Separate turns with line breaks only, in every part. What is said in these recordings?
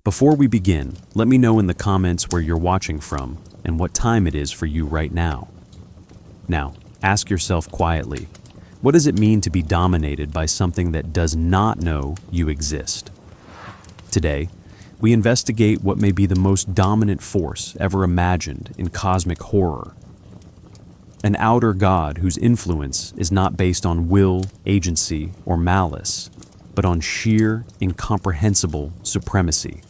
Before we begin, let me know in the comments where you're watching from and what time it is for you right now. Now, ask yourself quietly, what does it mean to be dominated by something that does not know you exist? Today, we investigate what may be the most dominant force ever imagined in cosmic horror. An outer god whose influence is not based on will, agency, or malice, but on sheer, incomprehensible supremacy.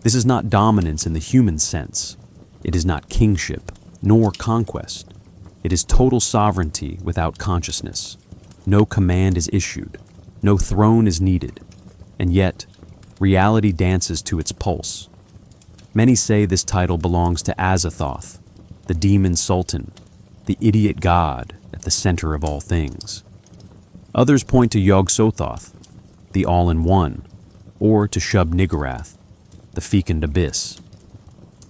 This is not dominance in the human sense. It is not kingship, nor conquest. It is total sovereignty without consciousness. No command is issued. No throne is needed. And yet, reality dances to its pulse. Many say this title belongs to Azathoth, the demon sultan, the idiot god at the center of all things. Others point to Yog-Sothoth, the all-in-one, or to Shub-Niggurath, the fecund abyss.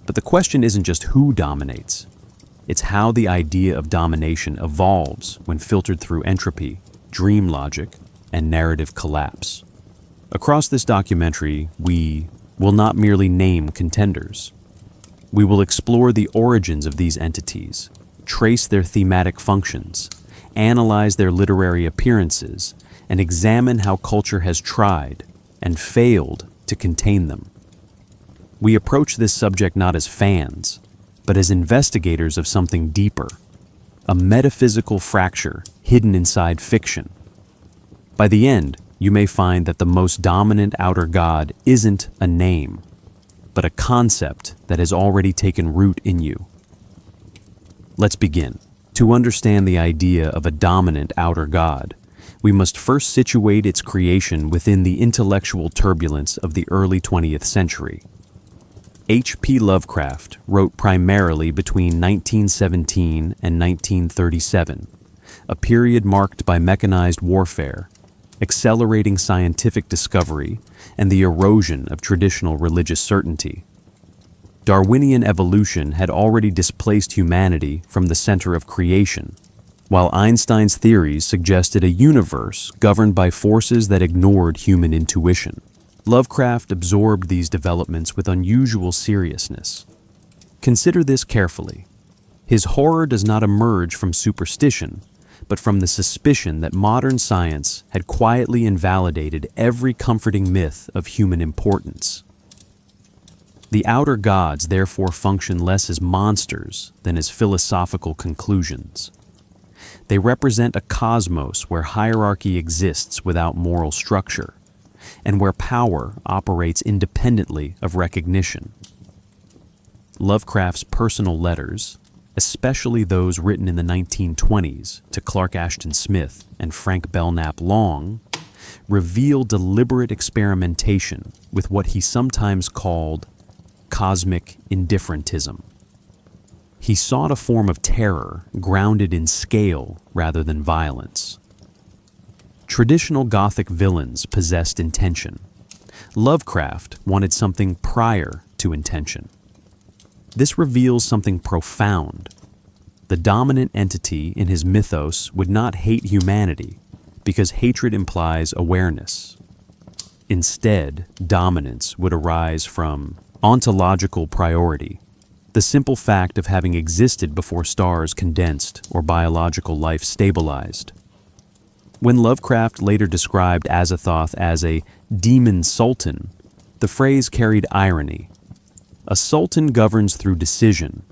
But the question isn't just who dominates, it's how the idea of domination evolves when filtered through entropy, dream logic, and narrative collapse. Across this documentary, we will not merely name contenders. We will explore the origins of these entities, trace their thematic functions, analyze their literary appearances, and examine how culture has tried and failed to contain them. We approach this subject not as fans, but as investigators of something deeper, a metaphysical fracture hidden inside fiction. By the end, you may find that the most dominant outer god isn't a name, but a concept that has already taken root in you. Let's begin. To understand the idea of a dominant outer god, we must first situate its creation within the intellectual turbulence of the early 20th century. H.P. Lovecraft wrote primarily between 1917 and 1937, a period marked by mechanized warfare, accelerating scientific discovery, and the erosion of traditional religious certainty. Darwinian evolution had already displaced humanity from the center of creation, while Einstein's theories suggested a universe governed by forces that ignored human intuition. Lovecraft absorbed these developments with unusual seriousness. Consider this carefully. His horror does not emerge from superstition, but from the suspicion that modern science had quietly invalidated every comforting myth of human importance. The outer gods therefore function less as monsters than as philosophical conclusions. They represent a cosmos where hierarchy exists without moral structure, and where power operates independently of recognition. Lovecraft's personal letters, especially those written in the 1920s to Clark Ashton Smith and Frank Belknap Long, reveal deliberate experimentation with what he sometimes called cosmic indifferentism. He sought a form of terror grounded in scale rather than violence. Traditional Gothic villains possessed intention. Lovecraft wanted something prior to intention. This reveals something profound. The dominant entity in his mythos would not hate humanity because hatred implies awareness. Instead, dominance would arise from ontological priority, the simple fact of having existed before stars condensed or biological life stabilized. When Lovecraft later described Azathoth as a demon sultan, the phrase carried irony. A sultan governs through decision.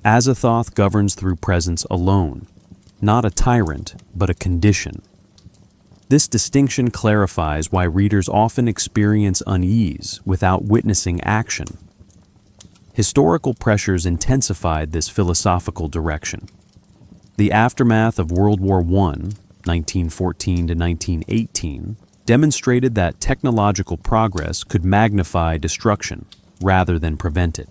Azathoth governs through presence alone, not a tyrant, but a condition. This distinction clarifies why readers often experience unease without witnessing action. Historical pressures intensified this philosophical direction. The aftermath of World War I, 1914 to 1918, demonstrated that technological progress could magnify destruction rather than prevent it.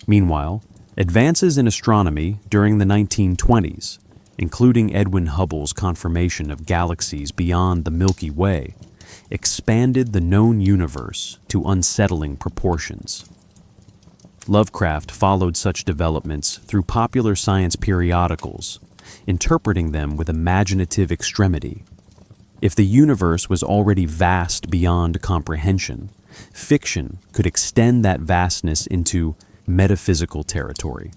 Meanwhile, advances in astronomy during the 1920s, including Edwin Hubble's confirmation of galaxies beyond the Milky Way, expanded the known universe to unsettling proportions. Lovecraft followed such developments through popular science periodicals, interpreting them with imaginative extremity. If the universe was already vast beyond comprehension, fiction could extend that vastness into metaphysical territory.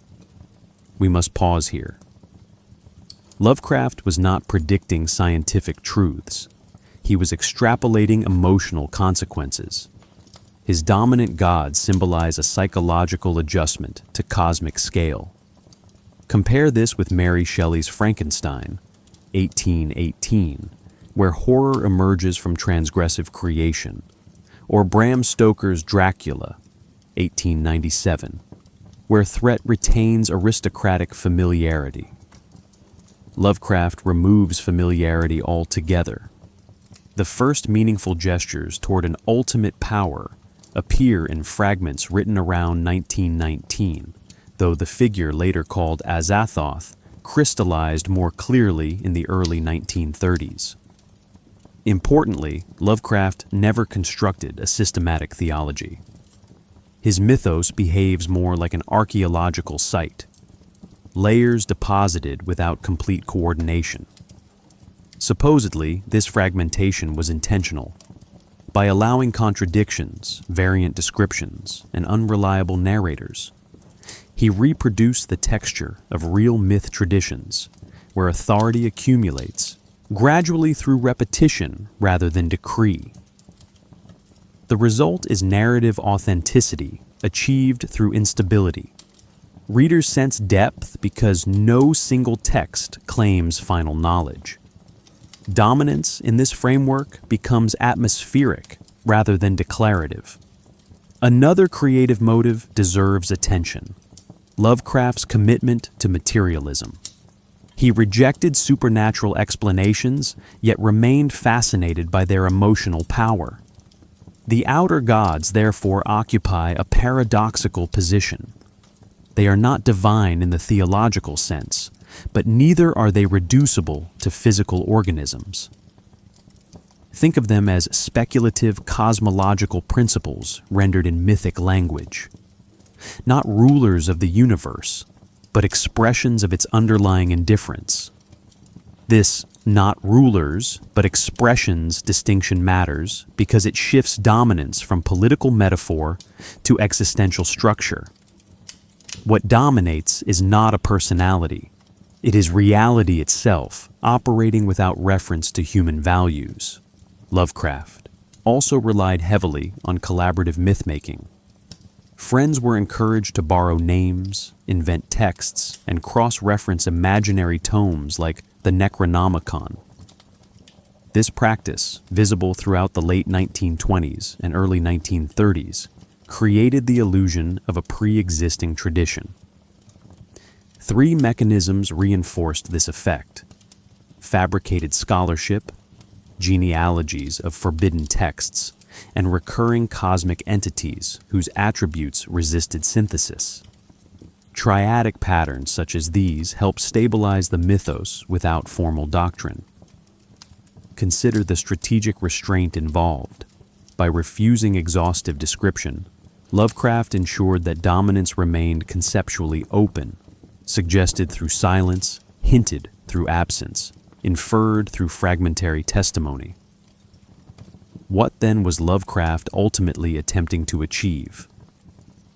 We must pause here. Lovecraft was not predicting scientific truths. He was extrapolating emotional consequences. His dominant gods symbolize a psychological adjustment to cosmic scale. Compare this with Mary Shelley's Frankenstein, 1818, where horror emerges from transgressive creation, or Bram Stoker's Dracula, 1897, where threat retains aristocratic familiarity. Lovecraft removes familiarity altogether. The first meaningful gestures toward an ultimate power appear in fragments written around 1919, though the figure later called Azathoth crystallized more clearly in the early 1930s. Importantly, Lovecraft never constructed a systematic theology. His mythos behaves more like an archaeological site, layers deposited without complete coordination. Supposedly, this fragmentation was intentional. By allowing contradictions, variant descriptions, and unreliable narrators, he reproduced the texture of real myth traditions, where authority accumulates, gradually through repetition rather than decree. The result is narrative authenticity achieved through instability. Readers sense depth because no single text claims final knowledge. Dominance in this framework becomes atmospheric rather than declarative. Another creative motive deserves attention: Lovecraft's commitment to materialism. He rejected supernatural explanations, yet remained fascinated by their emotional power. The outer gods therefore occupy a paradoxical position. They are not divine in the theological sense, but neither are they reducible to physical organisms. Think of them as speculative cosmological principles rendered in mythic language. Not rulers of the universe, but expressions of its underlying indifference. This not rulers, but expressions distinction matters because it shifts dominance from political metaphor to existential structure. What dominates is not a personality. It is reality itself, operating without reference to human values. Lovecraft also relied heavily on collaborative myth-making. Friends were encouraged to borrow names, invent texts, and cross-reference imaginary tomes like the Necronomicon. This practice, visible throughout the late 1920s and early 1930s, created the illusion of a pre-existing tradition. Three mechanisms reinforced this effect: fabricated scholarship, genealogies of forbidden texts, and recurring cosmic entities whose attributes resisted synthesis. Triadic patterns such as these help stabilize the mythos without formal doctrine. Consider the strategic restraint involved. By refusing exhaustive description, Lovecraft ensured that dominance remained conceptually open, suggested through silence, hinted through absence, inferred through fragmentary testimony. What then was Lovecraft ultimately attempting to achieve?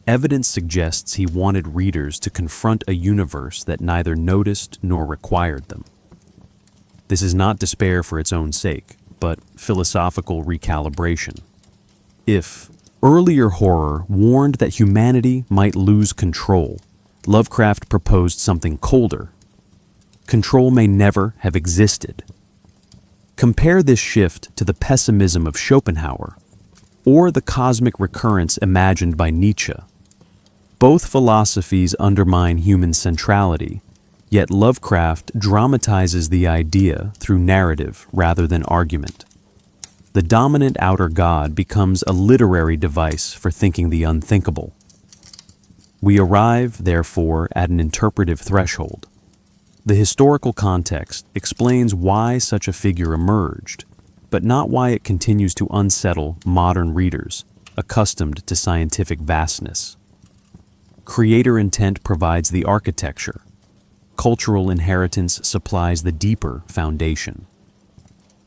Evidence suggests he wanted readers to confront a universe that neither noticed nor required them. This is not despair for its own sake, but philosophical recalibration. If earlier horror warned that humanity might lose control, Lovecraft proposed something colder. Control may never have existed. Compare this shift to the pessimism of Schopenhauer, or the cosmic recurrence imagined by Nietzsche. Both philosophies undermine human centrality, yet Lovecraft dramatizes the idea through narrative rather than argument. The dominant outer god becomes a literary device for thinking the unthinkable. We arrive, therefore, at an interpretive threshold. The historical context explains why such a figure emerged, but not why it continues to unsettle modern readers accustomed to scientific vastness. Creator intent provides the architecture. Cultural inheritance supplies the deeper foundation.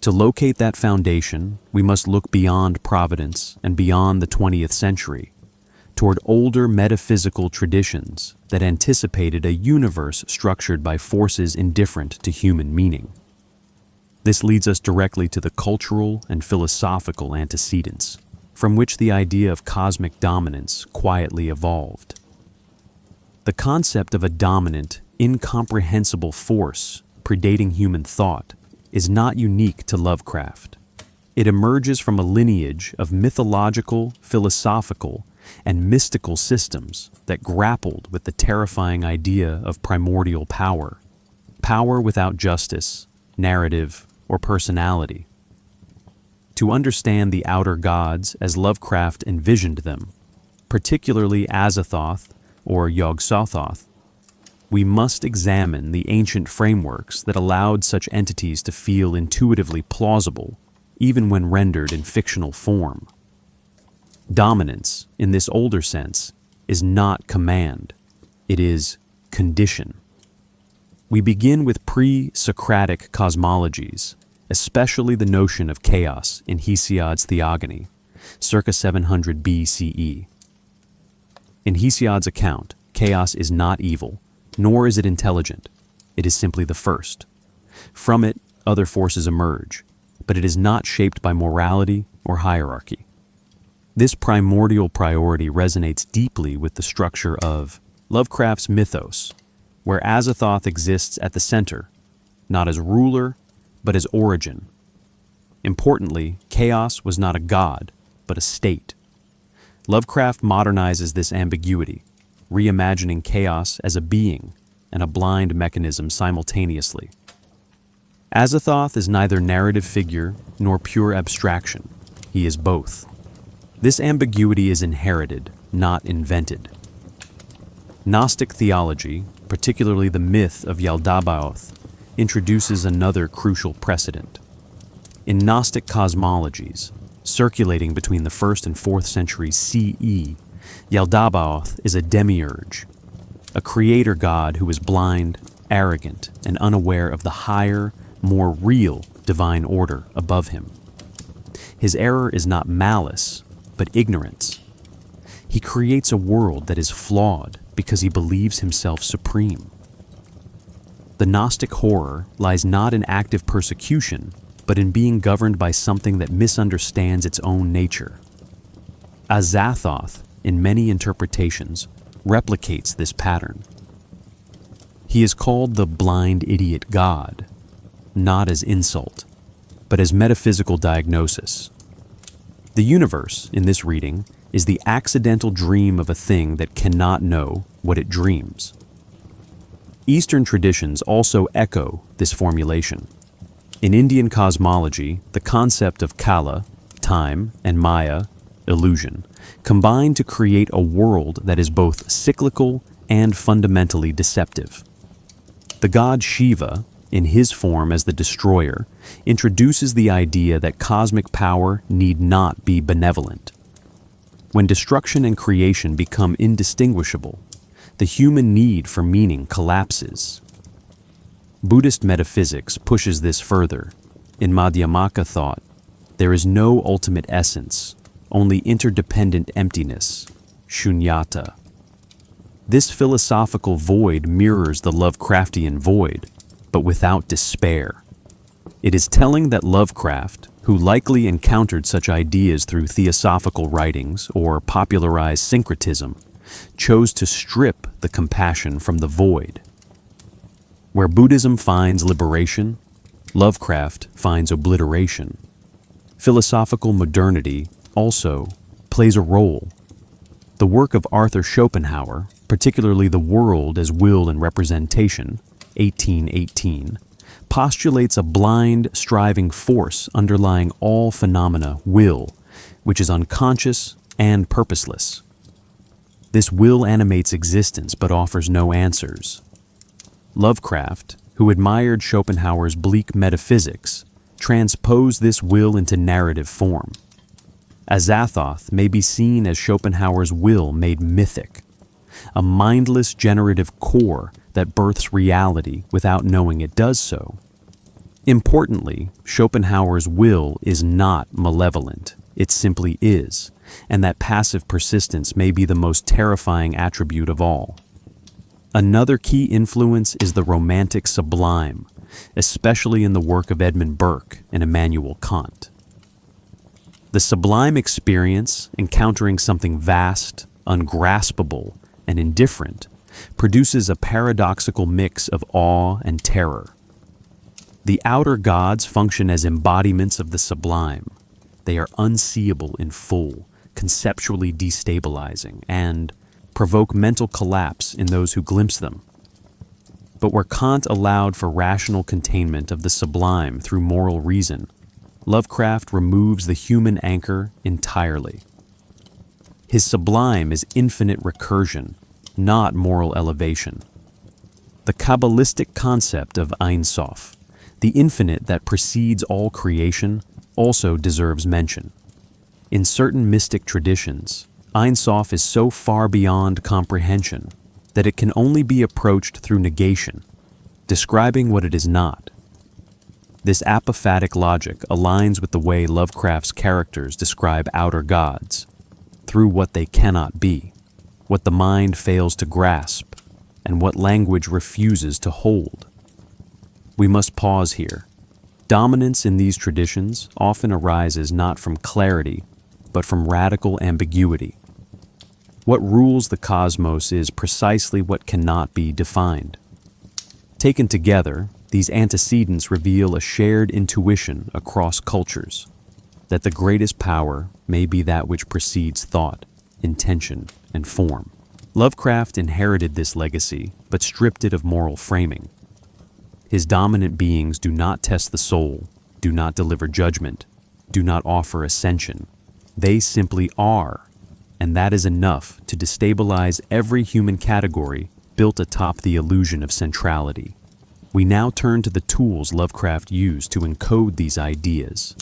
To locate that foundation, we must look beyond Providence and beyond the 20th century, toward older metaphysical traditions that anticipated a universe structured by forces indifferent to human meaning. This leads us directly to the cultural and philosophical antecedents, from which the idea of cosmic dominance quietly evolved. The concept of a dominant, incomprehensible force predating human thought is not unique to Lovecraft. It emerges from a lineage of mythological, philosophical, and mystical systems that grappled with the terrifying idea of primordial power, power without justice, narrative, or personality. To understand the outer gods as Lovecraft envisioned them, particularly Azathoth or Yog-Sothoth, we must examine the ancient frameworks that allowed such entities to feel intuitively plausible, even when rendered in fictional form. Dominance, in this older sense, is not command, it is condition. We begin with pre-Socratic cosmologies, especially the notion of chaos in Hesiod's Theogony, circa 700 BCE. In Hesiod's account, chaos is not evil, nor is it intelligent. It is simply the first. From it, other forces emerge, but it is not shaped by morality or hierarchy. This primordial priority resonates deeply with the structure of Lovecraft's mythos, where Azathoth exists at the center, not as ruler, but as origin. Importantly, chaos was not a god, but a state. Lovecraft modernizes this ambiguity, reimagining chaos as a being and a blind mechanism simultaneously. Azathoth is neither narrative figure nor pure abstraction. He is both. This ambiguity is inherited, not invented. Gnostic theology, particularly the myth of Yaldabaoth, introduces another crucial precedent. In Gnostic cosmologies, circulating between the 1st and 4th centuries CE, Yaldabaoth is a demiurge, a creator god who is blind, arrogant, and unaware of the higher, more real divine order above him. His error is not malice, but ignorance. He creates a world that is flawed because he believes himself supreme. The Gnostic horror lies not in active persecution, but in being governed by something that misunderstands its own nature. Azathoth, in many interpretations, replicates this pattern. He is called the blind idiot god, not as insult, but as metaphysical diagnosis. The universe, in this reading, is the accidental dream of a thing that cannot know what it dreams. Eastern traditions also echo this formulation. In Indian cosmology, the concept of Kala, time, and Maya, illusion, combine to create a world that is both cyclical and fundamentally deceptive. The god Shiva, in his form as the destroyer, introduces the idea that cosmic power need not be benevolent. When destruction and creation become indistinguishable, the human need for meaning collapses. Buddhist metaphysics pushes this further. In Madhyamaka thought, there is no ultimate essence, only interdependent emptiness, shunyata. This philosophical void mirrors the Lovecraftian void, but without despair. It is telling that Lovecraft, who likely encountered such ideas through theosophical writings or popularized syncretism, chose to strip the compassion from the void. Where Buddhism finds liberation, Lovecraft finds obliteration. Philosophical modernity also plays a role. The work of Arthur Schopenhauer, particularly The World as Will and Representation, 1818, postulates a blind, striving force underlying all phenomena, will, which is unconscious and purposeless. This will animates existence but offers no answers. Lovecraft, who admired Schopenhauer's bleak metaphysics, transposed this will into narrative form. Azathoth may be seen as Schopenhauer's will made mythic, a mindless generative core that births reality without knowing it does so. Importantly, Schopenhauer's will is not malevolent, it simply is, and that passive persistence may be the most terrifying attribute of all. Another key influence is the romantic sublime, especially in the work of Edmund Burke and Immanuel Kant. The sublime experience, encountering something vast, ungraspable, and indifferent, produces a paradoxical mix of awe and terror. The outer gods function as embodiments of the sublime. They are unseeable in full, conceptually destabilizing, and provoke mental collapse in those who glimpse them. But where Kant allowed for rational containment of the sublime through moral reason, Lovecraft removes the human anchor entirely. His sublime is infinite recursion, not moral elevation. The Kabbalistic concept of Ein Sof, the infinite that precedes all creation, also deserves mention. In certain mystic traditions, Ein Sof is so far beyond comprehension that it can only be approached through negation, describing what it is not. This apophatic logic aligns with the way Lovecraft's characters describe outer gods, through what they cannot be, what the mind fails to grasp, and what language refuses to hold. We must pause here. Dominance in these traditions often arises not from clarity, but from radical ambiguity. What rules the cosmos is precisely what cannot be defined. Taken together, these antecedents reveal a shared intuition across cultures, that the greatest power may be that which precedes thought, intention, and form. Lovecraft inherited this legacy, but stripped it of moral framing. His dominant beings do not test the soul, do not deliver judgment, do not offer ascension. They simply are, and that is enough to destabilize every human category built atop the illusion of centrality. We now turn to the tools Lovecraft used to encode these ideas,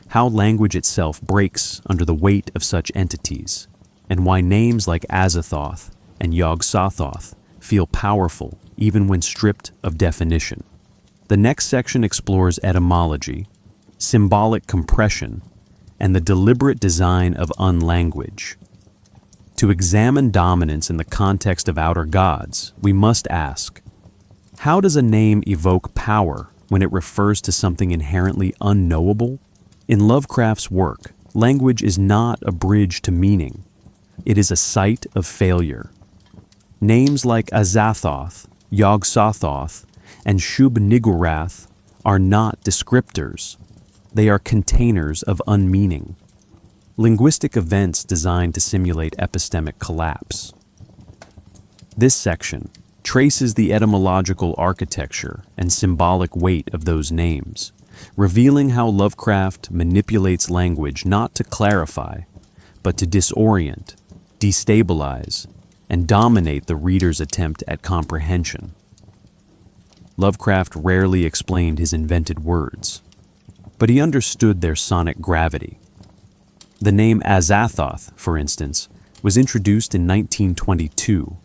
how language itself breaks under the weight of such entities, and why names like Azathoth and Yog-Sothoth feel powerful even when stripped of definition. The next section explores etymology, symbolic compression, and the deliberate design of unlanguage. To examine dominance in the context of outer gods, we must ask, how does a name evoke power when it refers to something inherently unknowable? In Lovecraft's work, language is not a bridge to meaning. It is a site of failure. Names like Azathoth, Yog-Sothoth, and Shub-Niggurath are not descriptors. They are containers of unmeaning. Linguistic events designed to simulate epistemic collapse. This section traces the etymological architecture and symbolic weight of those names, revealing how Lovecraft manipulates language not to clarify, but to disorient, destabilize, and dominate the reader's attempt at comprehension. Lovecraft rarely explained his invented words, but he understood their sonic gravity. The name Azathoth, for instance, was introduced in 1922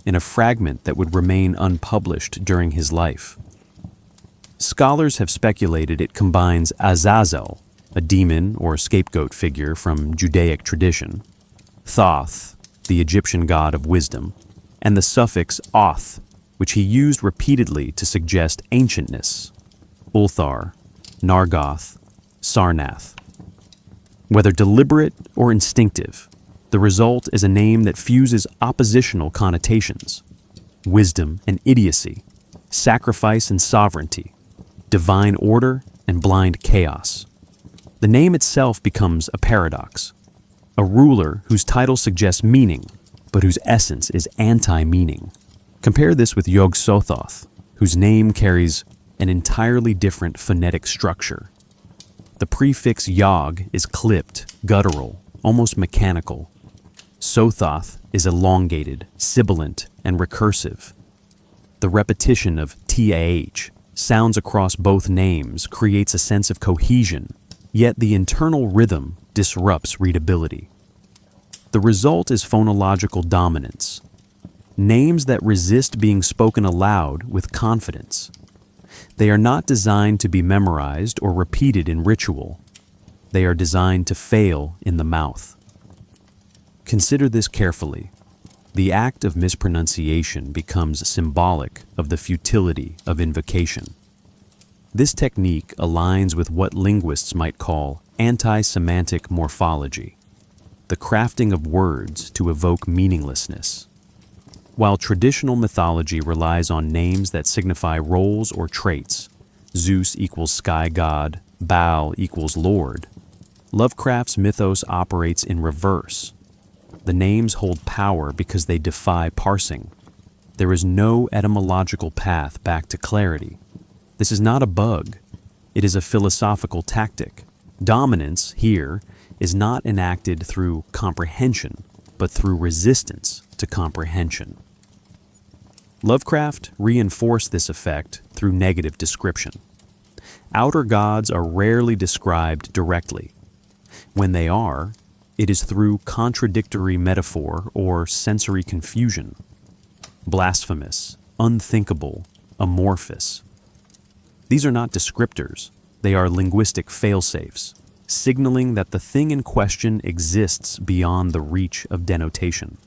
in a fragment that would remain unpublished during his life. Scholars have speculated it combines Azazel, a demon or scapegoat figure from Judaic tradition, Thoth, the Egyptian god of wisdom, and the suffix oth, which he used repeatedly to suggest ancientness, Ulthar, Nargoth, Sarnath. Whether deliberate or instinctive, the result is a name that fuses oppositional connotations: wisdom and idiocy, sacrifice and sovereignty, divine order and blind chaos. The name itself becomes a paradox, a ruler whose title suggests meaning, but whose essence is anti-meaning. Compare this with Yog-Sothoth, whose name carries an entirely different phonetic structure. The prefix Yog is clipped, guttural, almost mechanical. Sothoth is elongated, sibilant, and recursive. The repetition of TAH sounds across both names creates a sense of cohesion, yet the internal rhythm disrupts readability. The result is phonological dominance. Names that resist being spoken aloud with confidence. They are not designed to be memorized or repeated in ritual. They are designed to fail in the mouth. Consider this carefully. The act of mispronunciation becomes symbolic of the futility of invocation. This technique aligns with what linguists might call anti-semantic morphology, the crafting of words to evoke meaninglessness. While traditional mythology relies on names that signify roles or traits, Zeus equals sky god, Baal equals lord, Lovecraft's mythos operates in reverse. The names hold power because they defy parsing. There is no etymological path back to clarity. This is not a bug. It is a philosophical tactic. Dominance, here, is not enacted through comprehension, but through resistance to comprehension. Lovecraft reinforced this effect through negative description. Outer gods are rarely described directly. When they are, it is through contradictory metaphor or sensory confusion. Blasphemous, unthinkable, amorphous. These are not descriptors, they are linguistic failsafes, signaling that the thing in question exists beyond the reach of denotation.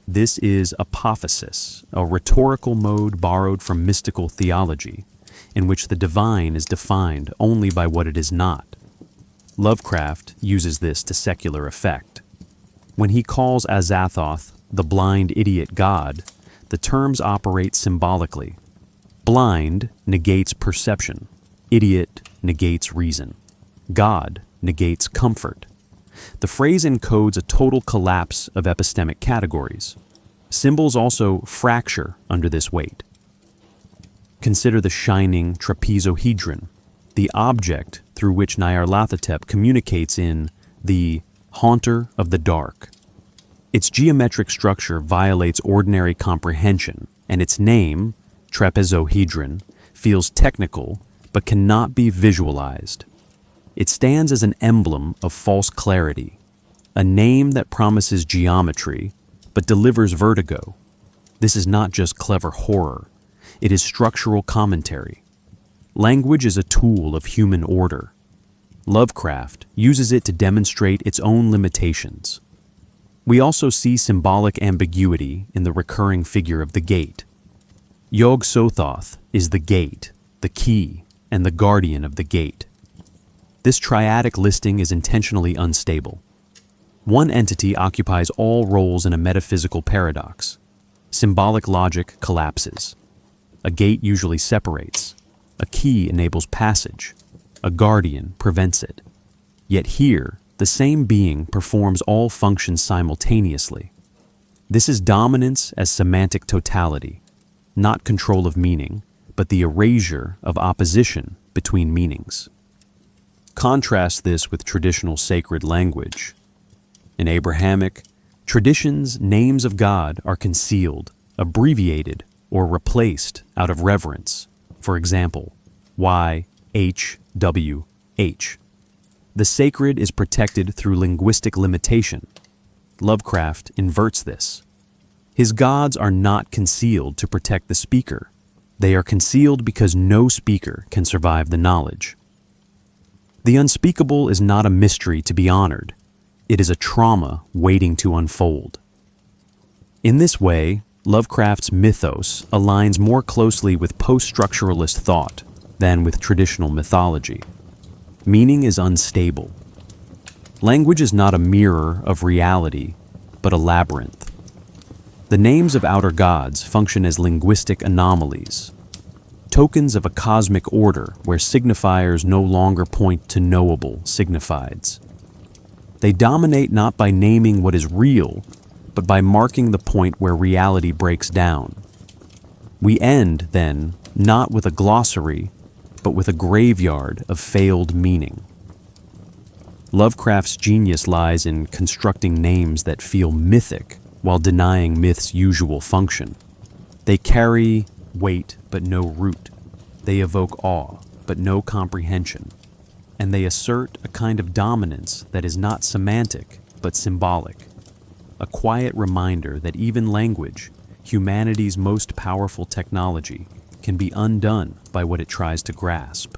This is apophasis, a rhetorical mode borrowed from mystical theology, in which the divine is defined only by what it is not. Lovecraft uses this to secular effect. When he calls Azathoth the blind idiot god, the terms operate symbolically. Blind negates perception. Idiot negates reason. God negates comfort. The phrase encodes a total collapse of epistemic categories. Symbols also fracture under this weight. Consider the shining trapezohedron, the object through which Nyarlathotep communicates in the Haunter of the Dark. Its geometric structure violates ordinary comprehension, and its name, trapezohedron, feels technical but cannot be visualized. It stands as an emblem of false clarity, a name that promises geometry but delivers vertigo. This is not just clever horror, it is structural commentary. Language is a tool of human order. Lovecraft uses it to demonstrate its own limitations. We also see symbolic ambiguity in the recurring figure of the gate. Yog-Sothoth is the gate, the key, and the guardian of the gate. This triadic listing is intentionally unstable. One entity occupies all roles in a metaphysical paradox. Symbolic logic collapses. A gate usually separates. A key enables passage. A guardian prevents it. Yet here, the same being performs all functions simultaneously. This is dominance as semantic totality, not control of meaning, but the erasure of opposition between meanings. Contrast this with traditional sacred language. In Abrahamic traditions, names of God are concealed, abbreviated, or replaced out of reverence. For example, YHWH. The sacred is protected through linguistic limitation. Lovecraft inverts this. His gods are not concealed to protect the speaker. They are concealed because no speaker can survive the knowledge. The unspeakable is not a mystery to be honored. It is a trauma waiting to unfold. In this way, Lovecraft's mythos aligns more closely with post-structuralist thought than with traditional mythology. Meaning is unstable. Language is not a mirror of reality, but a labyrinth. The names of outer gods function as linguistic anomalies, tokens of a cosmic order where signifiers no longer point to knowable signifieds. They dominate not by naming what is real, but by marking the point where reality breaks down. We end, then, not with a glossary, but with a graveyard of failed meaning. Lovecraft's genius lies in constructing names that feel mythic while denying myth's usual function. They carry weight but no root. They evoke awe but no comprehension. And they assert a kind of dominance that is not semantic but symbolic. A quiet reminder that even language, humanity's most powerful technology, can be undone by what it tries to grasp.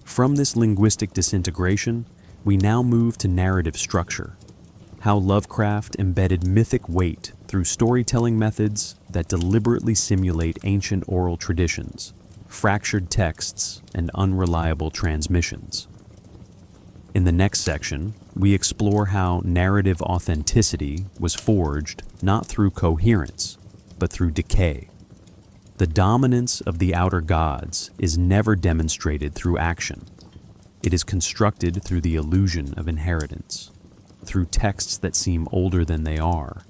From this linguistic disintegration, we now move to narrative structure, how Lovecraft embedded mythic weight through storytelling methods that deliberately simulate ancient oral traditions, fractured texts, and unreliable transmissions. In the next section, we explore how narrative authenticity was forged not through coherence, but through decay. The dominance of the outer gods is never demonstrated through action. It is constructed through the illusion of inheritance, through texts that seem older than they are,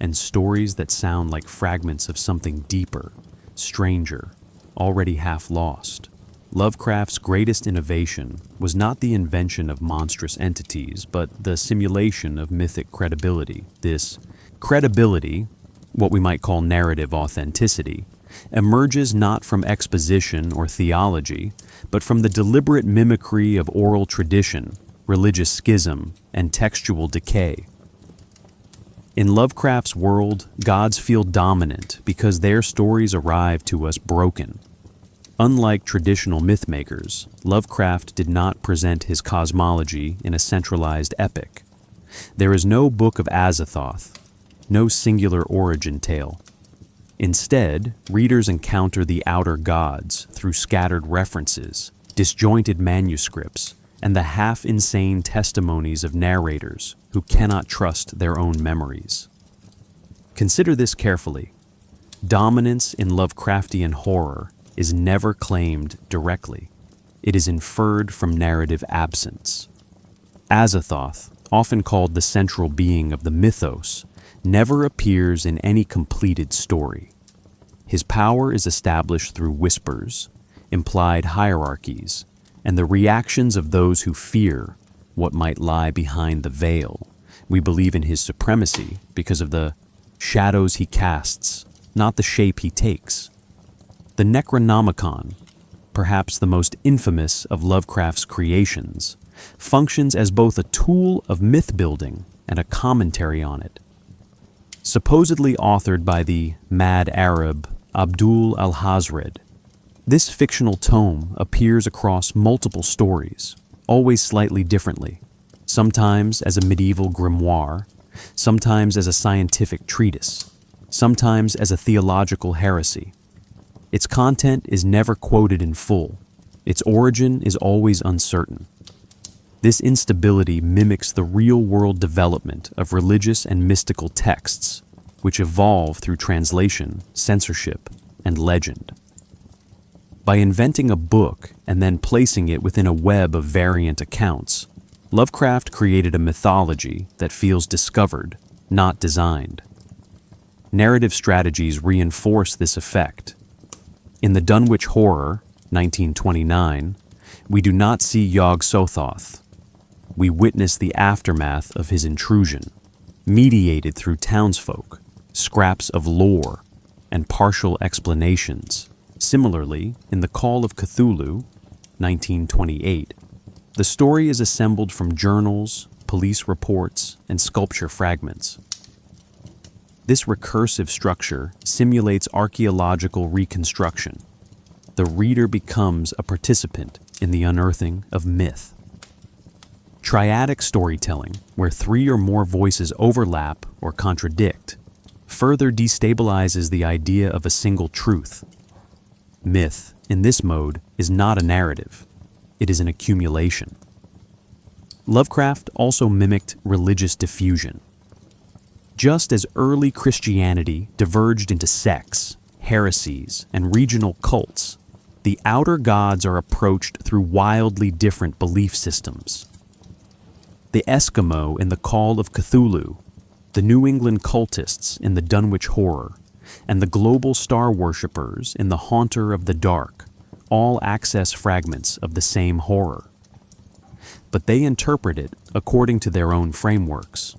and stories that sound like fragments of something deeper, stranger, already half lost. Lovecraft's greatest innovation was not the invention of monstrous entities, but the simulation of mythic credibility. This credibility, what we might call narrative authenticity, emerges not from exposition or theology, but from the deliberate mimicry of oral tradition, religious schism, and textual decay. In Lovecraft's world, gods feel dominant because their stories arrive to us broken. Unlike traditional mythmakers, Lovecraft did not present his cosmology in a centralized epic. There is no Book of Azathoth, no singular origin tale. Instead, readers encounter the outer gods through scattered references, disjointed manuscripts, and the half-insane testimonies of narrators who cannot trust their own memories. Consider this carefully. Dominance in Lovecraftian horror is never claimed directly. It is inferred from narrative absence. Azathoth, often called the central being of the mythos, never appears in any completed story. His power is established through whispers, implied hierarchies, and the reactions of those who fear what might lie behind the veil. We believe in his supremacy because of the shadows he casts, not the shape he takes. The Necronomicon, perhaps the most infamous of Lovecraft's creations, functions as both a tool of myth-building and a commentary on it. Supposedly authored by the mad Arab Abdul al-Hazred, this fictional tome appears across multiple stories, always slightly differently, sometimes as a medieval grimoire, sometimes as a scientific treatise, sometimes as a theological heresy. Its content is never quoted in full. Its origin is always uncertain. This instability mimics the real-world development of religious and mystical texts, which evolve through translation, censorship, and legend. By inventing a book and then placing it within a web of variant accounts, Lovecraft created a mythology that feels discovered, not designed. Narrative strategies reinforce this effect. In the Dunwich Horror, 1929, we do not see Yog-Sothoth. We witness the aftermath of his intrusion, mediated through townsfolk, scraps of lore, and partial explanations. Similarly, in The Call of Cthulhu, 1928, the story is assembled from journals, police reports, and sculpture fragments. This recursive structure simulates archaeological reconstruction. The reader becomes a participant in the unearthing of myth. Triadic storytelling, where three or more voices overlap or contradict, further destabilizes the idea of a single truth. Myth, in this mode, is not a narrative. It is an accumulation. Lovecraft also mimicked religious diffusion. Just as early Christianity diverged into sects, heresies, and regional cults, the outer gods are approached through wildly different belief systems. The Eskimo in The Call of Cthulhu, the New England cultists in the Dunwich Horror, and the global star worshippers in The Haunter of the Dark all access fragments of the same horror. But they interpret it according to their own frameworks.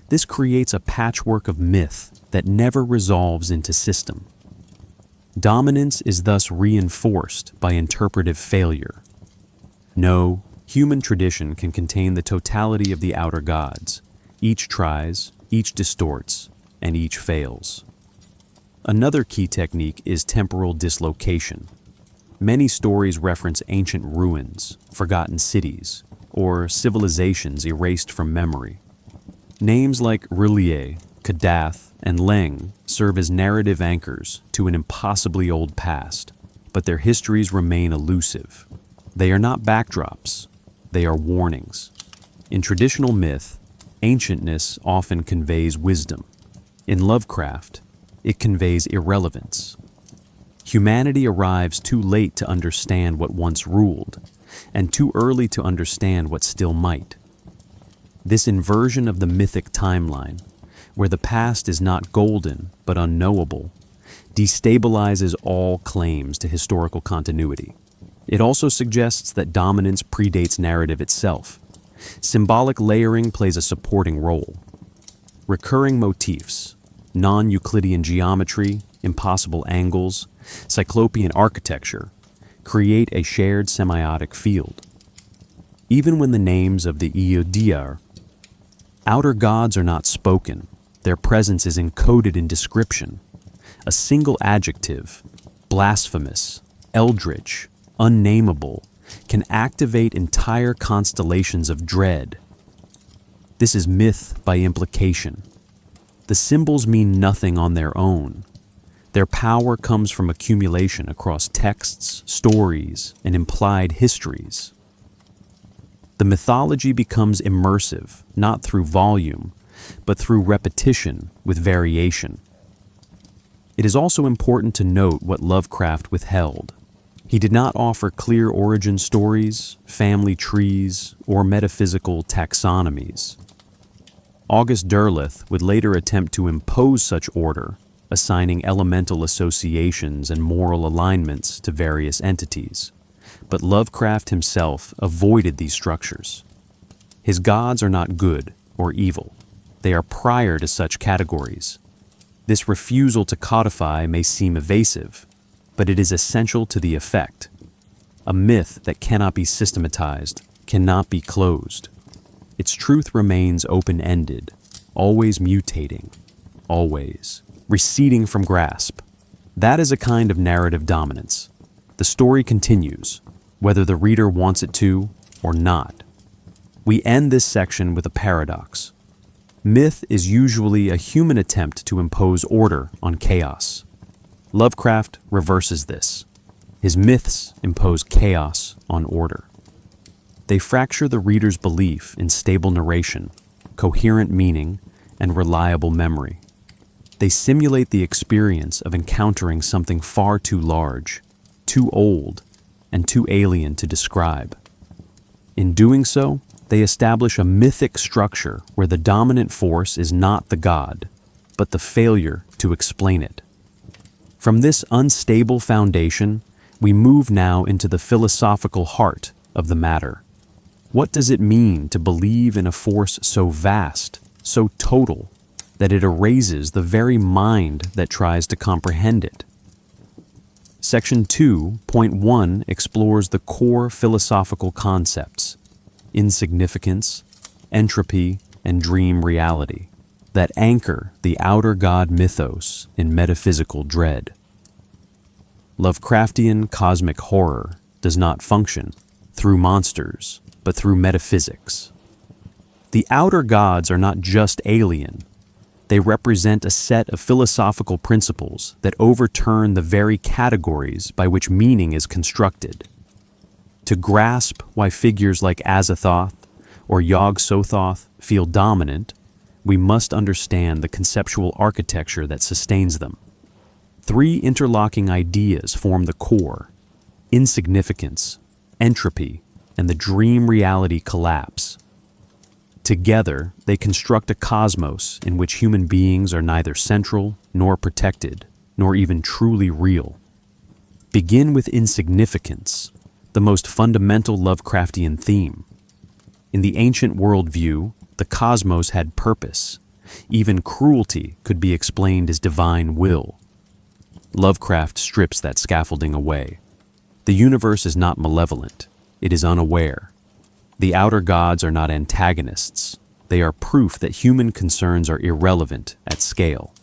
This creates a patchwork of myth that never resolves into system. Dominance is thus reinforced by interpretive failure. No, human tradition can contain the totality of the outer gods. Each tries, each distorts, and each fails. Another key technique is temporal dislocation. Many stories reference ancient ruins, forgotten cities, or civilizations erased from memory. Names like R'lyeh, Kadath, and Leng serve as narrative anchors to an impossibly old past, but their histories remain elusive. They are not backdrops, they are warnings. In traditional myth, ancientness often conveys wisdom. In Lovecraft, it conveys irrelevance. Humanity arrives too late to understand what once ruled, and too early to understand what still might. This inversion of the mythic timeline, where the past is not golden but unknowable, destabilizes all claims to historical continuity. It also suggests that dominance predates narrative itself. Symbolic layering plays a supporting role. Recurring motifs, non-Euclidean geometry, impossible angles, cyclopean architecture, create a shared semiotic field. Even when the names of the Iyudiar, outer gods, are not spoken, their presence is encoded in description. A single adjective, blasphemous, eldritch, unnameable, can activate entire constellations of dread. This is myth by implication. The symbols mean nothing on their own. Their power comes from accumulation across texts, stories, and implied histories. The mythology becomes immersive, not through volume, but through repetition with variation. It is also important to note what Lovecraft withheld. He did not offer clear origin stories, family trees, or metaphysical taxonomies. August Derleth would later attempt to impose such order, assigning elemental associations and moral alignments to various entities. But Lovecraft himself avoided these structures. His gods are not good or evil. They are prior to such categories. This refusal to codify may seem evasive, but it is essential to the effect. A myth that cannot be systematized cannot be closed. Its truth remains open-ended, always mutating, always receding from grasp. That is a kind of narrative dominance. The story continues, whether the reader wants it to or not. We end this section with a paradox. Myth is usually a human attempt to impose order on chaos. Lovecraft reverses this. His myths impose chaos on order. They fracture the reader's belief in stable narration, coherent meaning, and reliable memory. They simulate the experience of encountering something far too large, too old, and too alien to describe. In doing so, they establish a mythic structure where the dominant force is not the god, but the failure to explain it. From this unstable foundation, we move now into the philosophical heart of the matter. What does it mean to believe in a force so vast, so total, that it erases the very mind that tries to comprehend it? Section 2.1 explores the core philosophical concepts: insignificance, entropy, and dream reality, that anchor the outer god mythos in metaphysical dread. Lovecraftian cosmic horror does not function through monsters, but through metaphysics. The outer gods are not just alien. They represent a set of philosophical principles that overturn the very categories by which meaning is constructed. To grasp why figures like Azathoth or Yog-Sothoth feel dominant, we must understand the conceptual architecture that sustains them. Three interlocking ideas form the core: insignificance, entropy, and the dream reality collapse. Together, they construct a cosmos in which human beings are neither central nor protected, nor even truly real. Begin with insignificance, the most fundamental Lovecraftian theme. In the ancient worldview, the cosmos had purpose. Even cruelty could be explained as divine will. Lovecraft strips that scaffolding away. The universe is not malevolent. It is unaware. The outer gods are not antagonists. They are proof that human concerns are irrelevant at scale.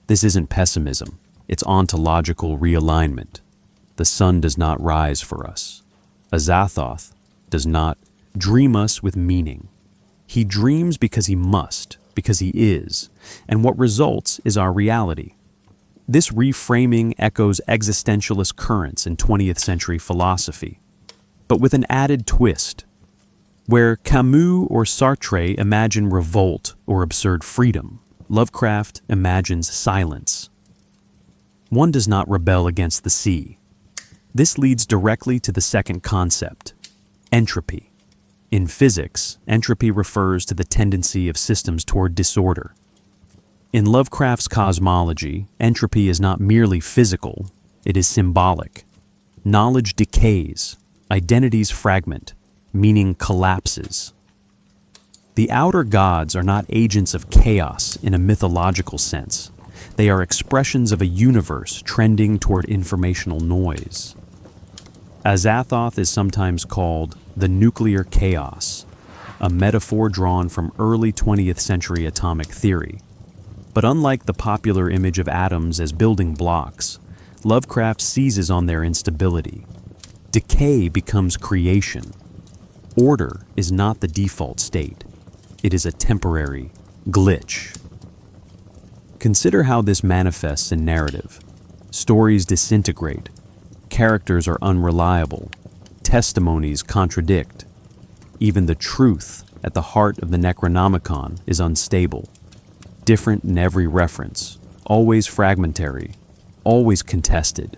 This isn't pessimism, it's ontological realignment. The sun does not rise for us. Azathoth does not dream us with meaning. He dreams because he must, because he is, and what results is our reality. This reframing echoes existentialist currents in 20th century philosophy, but with an added twist. Where Camus or Sartre imagine revolt or absurd freedom, Lovecraft imagines silence. One does not rebel against the sea. This leads directly to the second concept, entropy. In physics, entropy refers to the tendency of systems toward disorder. In Lovecraft's cosmology, entropy is not merely physical, it is symbolic. Knowledge decays, identities fragment, meaning collapses. The outer gods are not agents of chaos in a mythological sense. They are expressions of a universe trending toward informational noise. Azathoth is sometimes called the nuclear chaos, a metaphor drawn from early 20th century atomic theory. But unlike the popular image of atoms as building blocks, Lovecraft seizes on their instability. Decay becomes creation. Order is not the default state. It is a temporary glitch. Consider how this manifests in narrative. Stories disintegrate. Characters are unreliable. Testimonies contradict. Even the truth at the heart of the Necronomicon is unstable. Different in every reference, always fragmentary, always contested.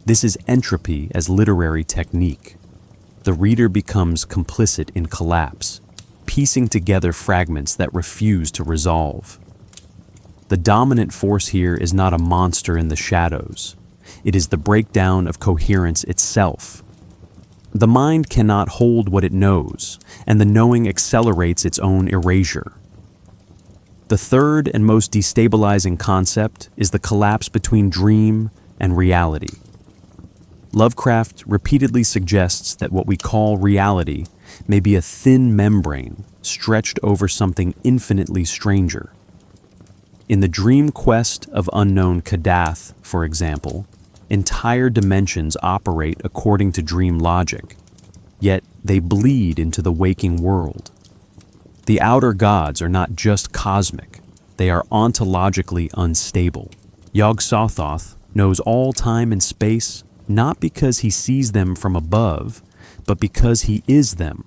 This is entropy as literary technique. The reader becomes complicit in collapse, piecing together fragments that refuse to resolve. The dominant force here is not a monster in the shadows. It is the breakdown of coherence itself. The mind cannot hold what it knows, and the knowing accelerates its own erasure. The third and most destabilizing concept is the collapse between dream and reality. Lovecraft repeatedly suggests that what we call reality may be a thin membrane stretched over something infinitely stranger. In the dream quest of unknown Kadath, for example, entire dimensions operate according to dream logic, yet they bleed into the waking world. The outer gods are not just cosmic, they are ontologically unstable. Yog-Sothoth knows all time and space not because he sees them from above, but because he is them.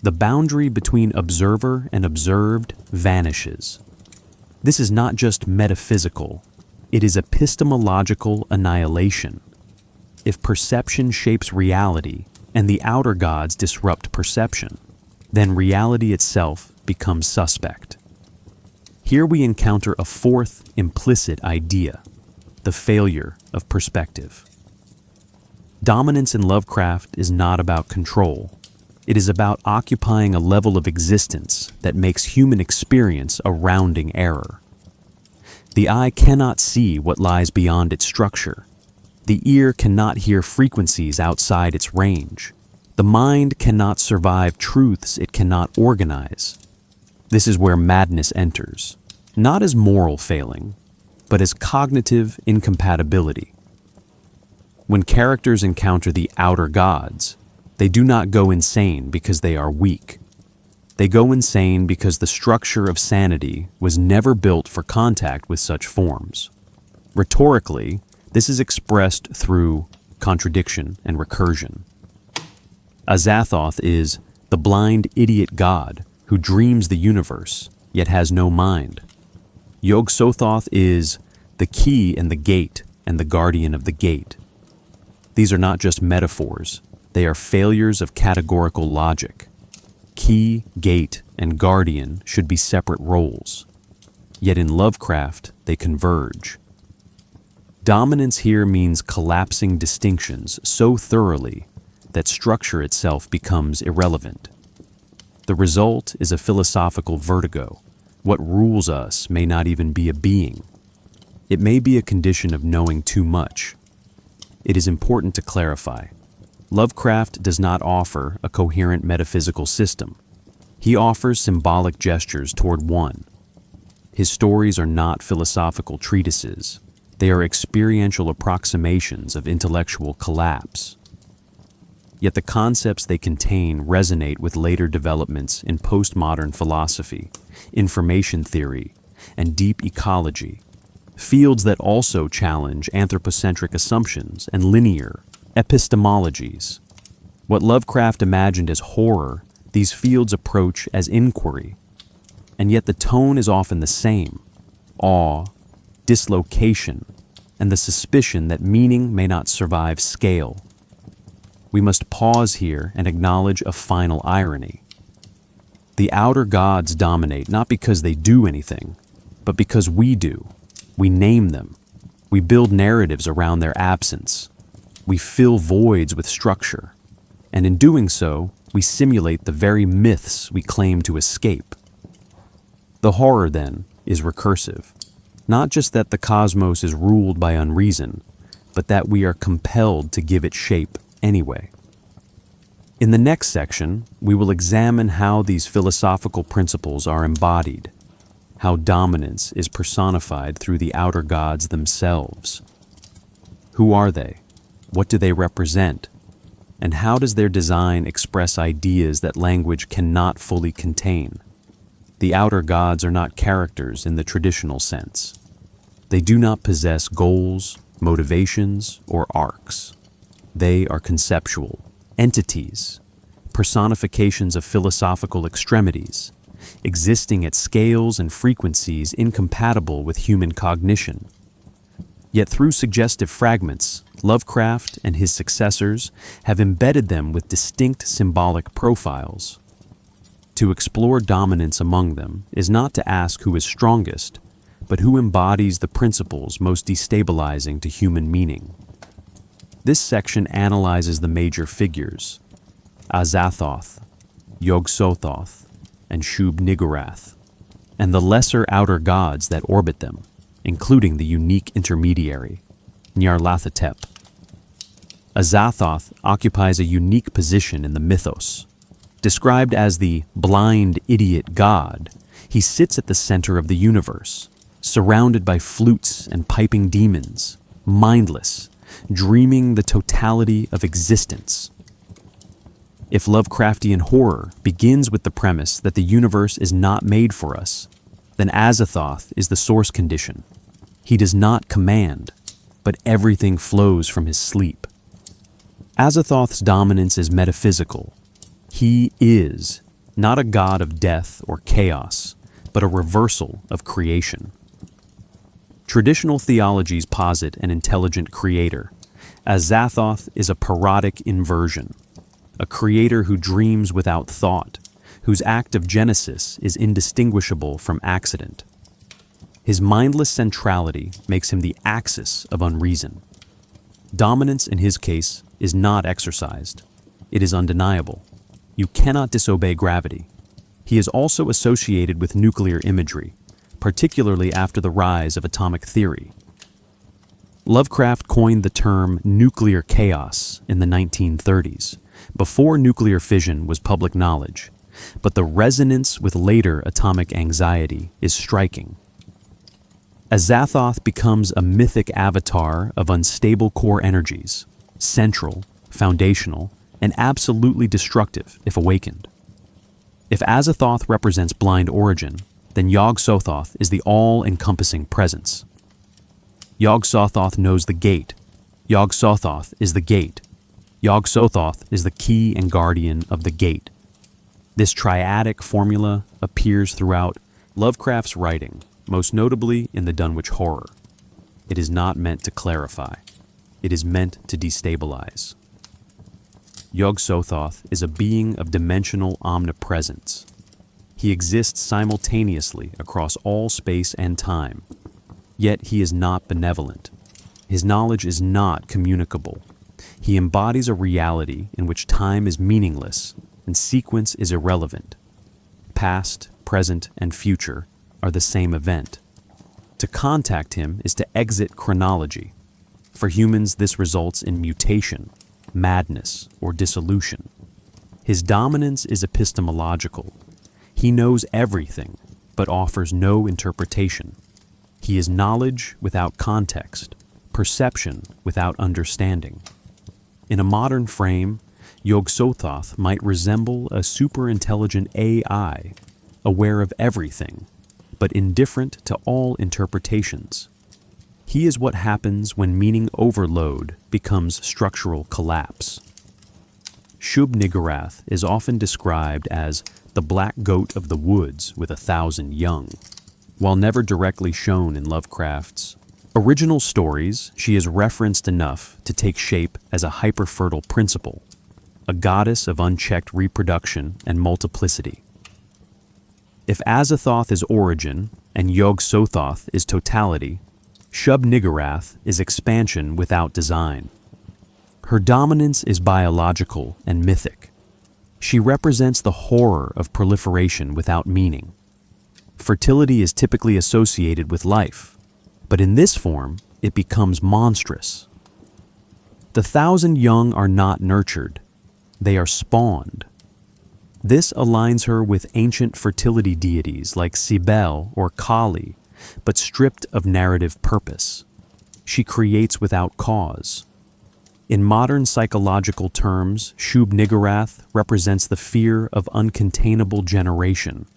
The boundary between observer and observed vanishes. This is not just metaphysical, it is epistemological annihilation. If perception shapes reality and the outer gods disrupt perception, then reality itself becomes suspect. Here we encounter a fourth implicit idea, the failure of perspective. Dominance in Lovecraft is not about control. It is about occupying a level of existence that makes human experience a rounding error. The eye cannot see what lies beyond its structure. The ear cannot hear frequencies outside its range. The mind cannot survive truths it cannot organize. This is where madness enters, not as moral failing, but as cognitive incompatibility. When characters encounter the outer gods, they do not go insane because they are weak. They go insane because the structure of sanity was never built for contact with such forms. Rhetorically, this is expressed through contradiction and recursion. Azathoth is the blind idiot god who dreams the universe, yet has no mind. Yog-Sothoth is the key and the gate and the guardian of the gate. These are not just metaphors, they are failures of categorical logic. Key, gate, and guardian should be separate roles. Yet in Lovecraft, they converge. Dominance here means collapsing distinctions so thoroughly that structure itself becomes irrelevant. The result is a philosophical vertigo. What rules us may not even be a being. It may be a condition of knowing too much. It is important to clarify. Lovecraft does not offer a coherent metaphysical system. He offers symbolic gestures toward one. His stories are not philosophical treatises. They are experiential approximations of intellectual collapse. Yet the concepts they contain resonate with later developments in postmodern philosophy, information theory, and deep ecology, fields that also challenge anthropocentric assumptions and linear epistemologies. What Lovecraft imagined as horror, these fields approach as inquiry, and yet the tone is often the same: awe, dislocation, and the suspicion that meaning may not survive scale. We must pause here and acknowledge a final irony. The outer gods dominate not because they do anything, but because we do. We name them. We build narratives around their absence. We fill voids with structure. And in doing so, we simulate the very myths we claim to escape. The horror, then, is recursive. Not just that the cosmos is ruled by unreason, but that we are compelled to give it shape anyway. In the next section, we will examine how these philosophical principles are embodied, how dominance is personified through the outer gods themselves. Who are they? What do they represent? And how does their design express ideas that language cannot fully contain? The outer gods are not characters in the traditional sense. They do not possess goals, motivations, or arcs. They are conceptual entities, personifications of philosophical extremities, existing at scales and frequencies incompatible with human cognition. Yet through suggestive fragments, Lovecraft and his successors have embedded them with distinct symbolic profiles. To explore dominance among them is not to ask who is strongest, but who embodies the principles most destabilizing to human meaning. This section analyzes the major figures: Azathoth, Yog-Sothoth, and Shub-Niggurath, and the lesser outer gods that orbit them, including the unique intermediary, Nyarlathotep. Azathoth occupies a unique position in the mythos. Described as the blind idiot god, he sits at the center of the universe, surrounded by flutes and piping demons, mindless, dreaming the totality of existence. If Lovecraftian horror begins with the premise that the universe is not made for us, then Azathoth is the source condition. He does not command, but everything flows from his sleep. Azathoth's dominance is metaphysical. He is not a god of death or chaos, but a reversal of creation. Traditional theologies posit an intelligent creator. Azathoth is a parodic inversion, a creator who dreams without thought, whose act of genesis is indistinguishable from accident. His mindless centrality makes him the axis of unreason. Dominance in his case is not exercised. It is undeniable. You cannot disobey gravity. He is also associated with nuclear imagery, particularly after the rise of atomic theory. Lovecraft coined the term nuclear chaos in the 1930s, before nuclear fission was public knowledge, but the resonance with later atomic anxiety is striking. Azathoth becomes a mythic avatar of unstable core energies, central, foundational, and absolutely destructive if awakened. If Azathoth represents blind origin, then Yog-Sothoth is the all-encompassing presence. Yog-Sothoth knows the gate. Yog-Sothoth is the gate. Yog-Sothoth is the key and guardian of the gate. This triadic formula appears throughout Lovecraft's writing, most notably in the Dunwich Horror. It is not meant to clarify. It is meant to destabilize. Yog-Sothoth is a being of dimensional omnipresence. He exists simultaneously across all space and time, yet he is not benevolent. His knowledge is not communicable. He embodies a reality in which time is meaningless and sequence is irrelevant. Past, present, and future are the same event. To contact him is to exit chronology. For humans, this results in mutation, madness, or dissolution. His dominance is epistemological. He knows everything, but offers no interpretation. He is knowledge without context, perception without understanding. In a modern frame, Yog-Sothoth might resemble a superintelligent AI, aware of everything, but indifferent to all interpretations. He is what happens when meaning overload becomes structural collapse. Shub-Niggurath is often described as the black goat of the woods with 1,000 young. While never directly shown in Lovecraft's original stories, she is referenced enough to take shape as a hyperfertile principle, a goddess of unchecked reproduction and multiplicity. If Azathoth is origin and Yog-Sothoth is totality, Shub-Niggurath is expansion without design. Her dominance is biological and mythic. She represents the horror of proliferation without meaning. Fertility is typically associated with life, but in this form, it becomes monstrous. The 1,000 young are not nurtured, they are spawned. This aligns her with ancient fertility deities like Cybele or Kali, but stripped of narrative purpose. She creates without cause. In modern psychological terms, Shub-Niggurath represents the fear of uncontainable generation,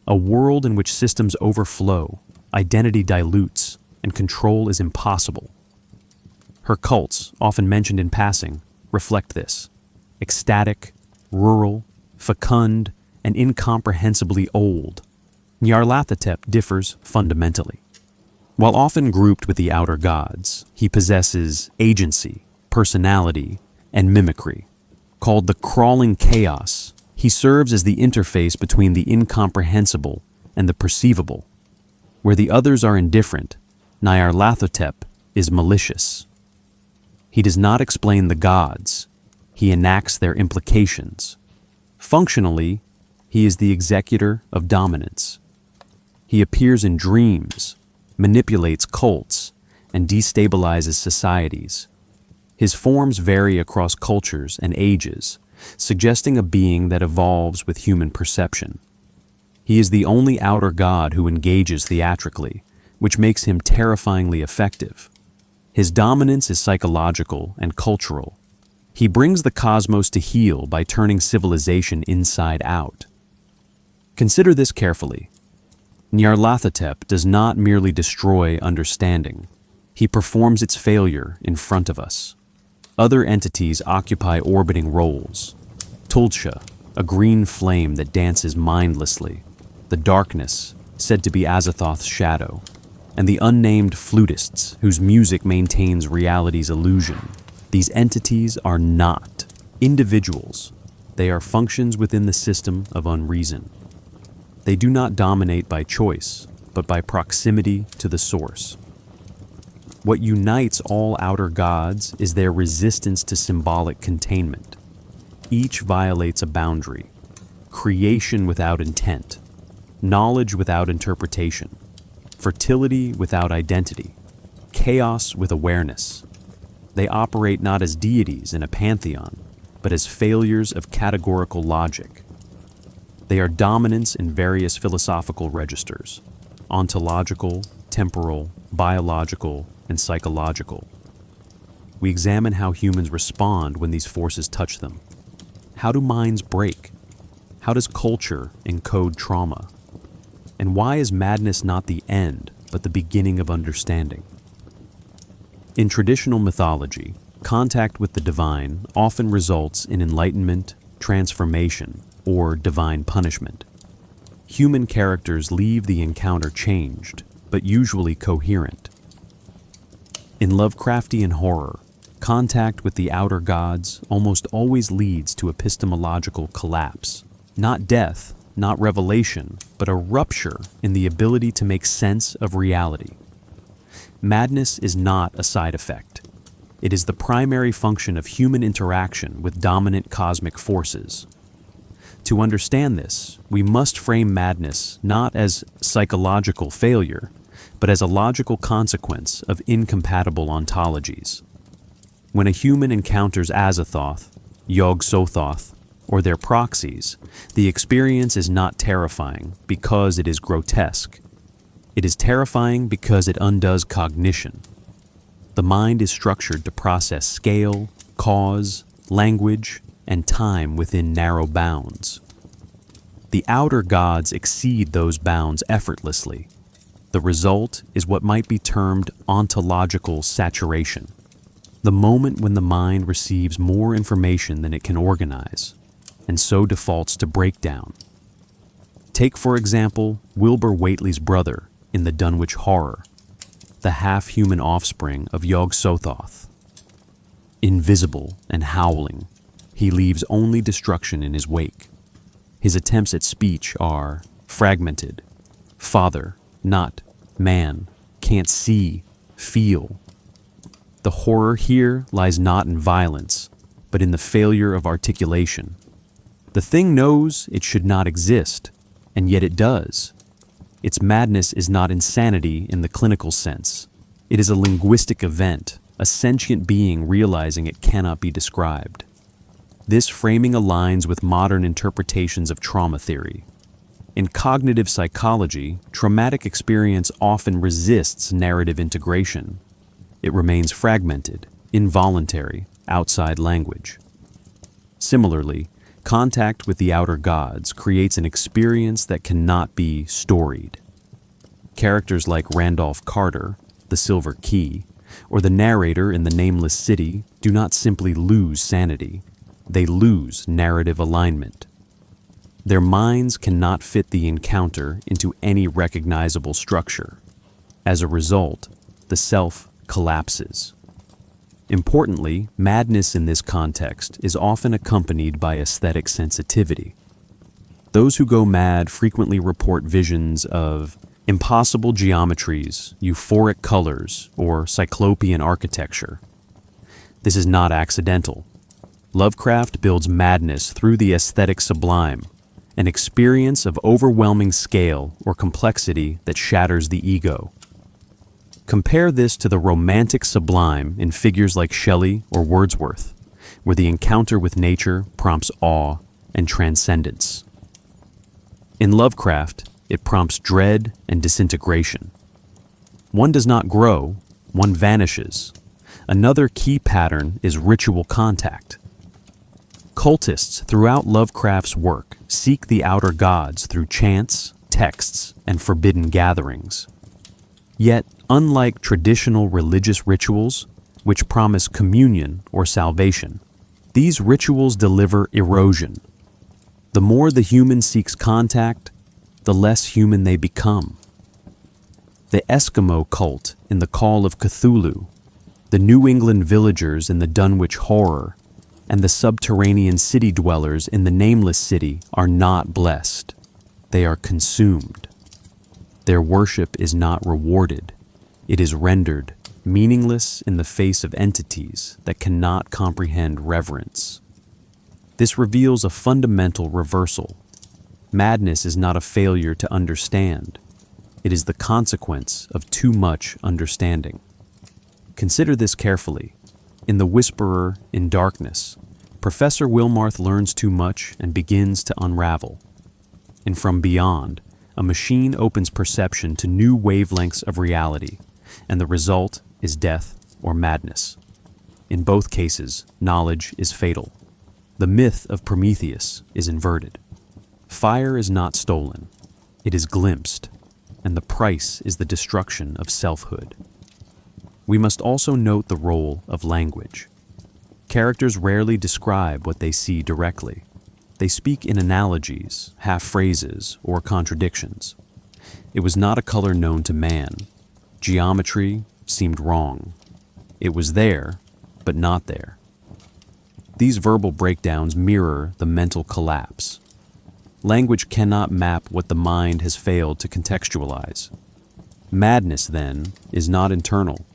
a world in which systems overflow, identity dilutes, and control is impossible. Her cults, often mentioned in passing, reflect this: ecstatic, rural, fecund, and incomprehensibly old. Nyarlathotep differs fundamentally. While often grouped with the outer gods, he possesses agency, personality, and mimicry. Called the crawling chaos, he serves as the interface between the incomprehensible and the perceivable. Where the others are indifferent, Nyarlathotep is malicious. He does not explain the gods, he enacts their implications. Functionally, he is the executor of dominance. He appears in dreams, manipulates cults, and destabilizes societies. His forms vary across cultures and ages, suggesting a being that evolves with human perception. He is the only outer god who engages theatrically, which makes him terrifyingly effective. His dominance is psychological and cultural. He brings the cosmos to heel by turning civilization inside out. Consider this carefully. Nyarlathotep does not merely destroy understanding. He performs its failure in front of us. Other entities occupy orbiting roles. Tulsha, a green flame that dances mindlessly. The darkness, said to be Azathoth's shadow. And the unnamed flutists, whose music maintains reality's illusion. These entities are not individuals. They are functions within the system of unreason. They do not dominate by choice, but by proximity to the source. What unites all outer gods is their resistance to symbolic containment. Each violates a boundary, creation without intent, knowledge without interpretation, fertility without identity, chaos with awareness. They operate not as deities in a pantheon, but as failures of categorical logic. They are dominants in various philosophical registers: ontological, temporal, biological, and psychological. We examine how humans respond when these forces touch them. How do minds break? How does culture encode trauma? And why is madness not the end, but the beginning of understanding? In traditional mythology, contact with the divine often results in enlightenment, transformation, or divine punishment. Human characters leave the encounter changed, but usually coherent. In Lovecraftian horror, contact with the outer gods almost always leads to epistemological collapse. Not death, not revelation, but a rupture in the ability to make sense of reality. Madness is not a side effect. It is the primary function of human interaction with dominant cosmic forces. To understand this, we must frame madness not as psychological failure, but as a logical consequence of incompatible ontologies. When a human encounters Azathoth, Yog-Sothoth, or their proxies, the experience is not terrifying because it is grotesque. It is terrifying because it undoes cognition. The mind is structured to process scale, cause, language, and time within narrow bounds. The outer gods exceed those bounds effortlessly. The result is what might be termed ontological saturation, the moment when the mind receives more information than it can organize, and so defaults to breakdown. Take, for example, Wilbur Whateley's brother in the Dunwich Horror, the half-human offspring of Yog-Sothoth. Invisible and howling, he leaves only destruction in his wake. His attempts at speech are fragmented. Father, not, man, can't see, feel. The horror here lies not in violence, but in the failure of articulation. The thing knows it should not exist, and yet it does. Its madness is not insanity in the clinical sense. It is a linguistic event, a sentient being realizing it cannot be described. This framing aligns with modern interpretations of trauma theory. In cognitive psychology, traumatic experience often resists narrative integration. It remains fragmented, involuntary, outside language. Similarly, contact with the outer gods creates an experience that cannot be storied. Characters like Randolph Carter, the Silver Key, or the narrator in The Nameless City do not simply lose sanity. They lose narrative alignment. Their minds cannot fit the encounter into any recognizable structure. As a result, the self collapses. Importantly, madness in this context is often accompanied by aesthetic sensitivity. Those who go mad frequently report visions of impossible geometries, euphoric colors, or cyclopean architecture. This is not accidental. Lovecraft builds madness through the aesthetic sublime, an experience of overwhelming scale or complexity that shatters the ego. Compare this to the romantic sublime in figures like Shelley or Wordsworth, where the encounter with nature prompts awe and transcendence. In Lovecraft, it prompts dread and disintegration. One does not grow, one vanishes. Another key pattern is ritual contact. Cultists throughout Lovecraft's work seek the outer gods through chants, texts, and forbidden gatherings. Yet, unlike traditional religious rituals, which promise communion or salvation, these rituals deliver erosion. The more the human seeks contact, the less human they become. The Eskimo cult in The Call of Cthulhu, the New England villagers in the Dunwich Horror, and the subterranean city dwellers in the Nameless City are not blessed. They are consumed. Their worship is not rewarded. It is rendered meaningless in the face of entities that cannot comprehend reverence. This reveals a fundamental reversal. Madness is not a failure to understand. It is the consequence of too much understanding. Consider this carefully. In The Whisperer in Darkness, Professor Wilmarth learns too much and begins to unravel. In From Beyond, a machine opens perception to new wavelengths of reality, and the result is death or madness. In both cases, knowledge is fatal. The myth of Prometheus is inverted. Fire is not stolen, it is glimpsed, and the price is the destruction of selfhood. We must also note the role of language. Characters rarely describe what they see directly. They speak in analogies, half-phrases, or contradictions. It was not a color known to man. Geometry seemed wrong. It was there, but not there. These verbal breakdowns mirror the mental collapse. Language cannot map what the mind has failed to contextualize. Madness, then, is not internal.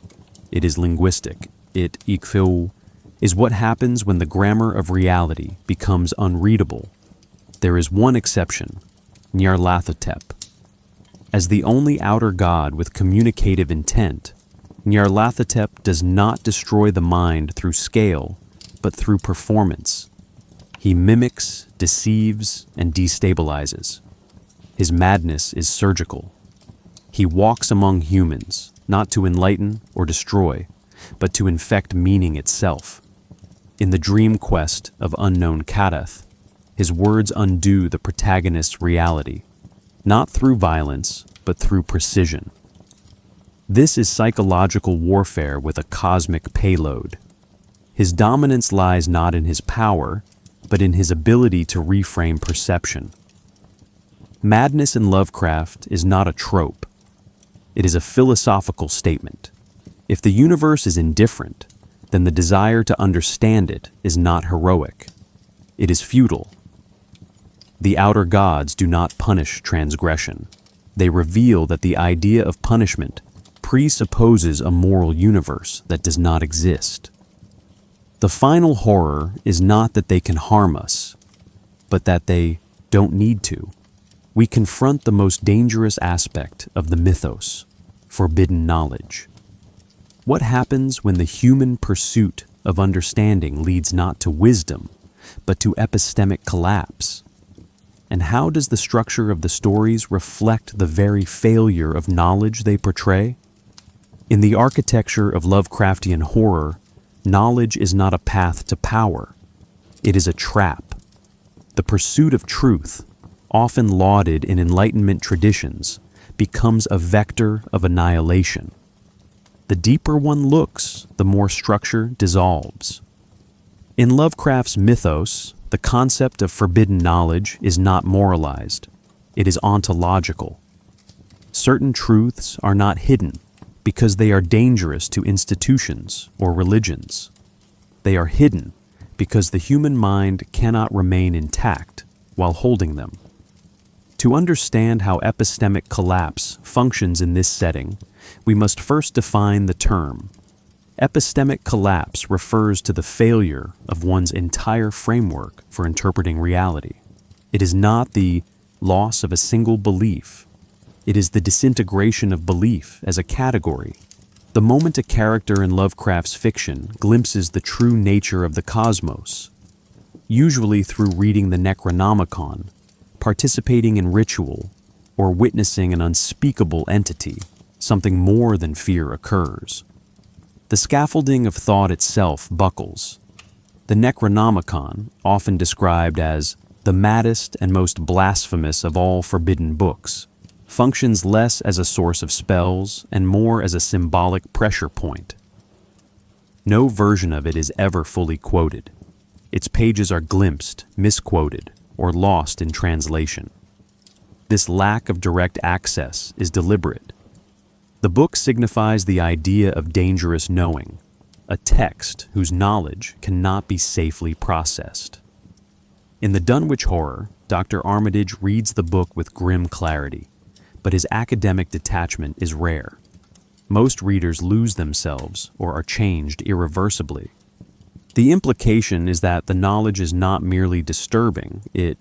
It is linguistic. It is what happens when the grammar of reality becomes unreadable. There is one exception, Nyarlathotep. As the only outer god with communicative intent, Nyarlathotep does not destroy the mind through scale, but through performance. He mimics, deceives, and destabilizes. His madness is surgical. He walks among humans, not to enlighten or destroy, but to infect meaning itself. In the dream quest of unknown Cthulhu, his words undo the protagonist's reality, not through violence, but through precision. This is psychological warfare with a cosmic payload. His dominance lies not in his power, but in his ability to reframe perception. Madness in Lovecraft is not a trope. It is a philosophical statement. If the universe is indifferent, then the desire to understand it is not heroic. It is futile. The outer gods do not punish transgression. They reveal that the idea of punishment presupposes a moral universe that does not exist. The final horror is not that they can harm us, but that they don't need to. We confront the most dangerous aspect of the mythos, forbidden knowledge. What happens when the human pursuit of understanding leads not to wisdom, but to epistemic collapse? And how does the structure of the stories reflect the very failure of knowledge they portray? In the architecture of Lovecraftian horror, knowledge is not a path to power. It is a trap. The pursuit of truth, often lauded in Enlightenment traditions, becomes a vector of annihilation. The deeper one looks, the more structure dissolves. In Lovecraft's mythos, the concept of forbidden knowledge is not moralized. It is ontological. Certain truths are not hidden because they are dangerous to institutions or religions. They are hidden because the human mind cannot remain intact while holding them. To understand how epistemic collapse functions in this setting, we must first define the term. Epistemic collapse refers to the failure of one's entire framework for interpreting reality. It is not the loss of a single belief. It is the disintegration of belief as a category. The moment a character in Lovecraft's fiction glimpses the true nature of the cosmos, usually through reading the Necronomicon, participating in ritual, or witnessing an unspeakable entity, something more than fear occurs. The scaffolding of thought itself buckles. The Necronomicon, often described as the maddest and most blasphemous of all forbidden books, functions less as a source of spells and more as a symbolic pressure point. No version of it is ever fully quoted. Its pages are glimpsed, misquoted, or lost in translation. This lack of direct access is deliberate. The book signifies the idea of dangerous knowing, a text whose knowledge cannot be safely processed. In the Dunwich Horror, Dr. Armitage reads the book with grim clarity, but his academic detachment is rare. Most readers lose themselves or are changed irreversibly. The implication is that the knowledge is not merely disturbing, it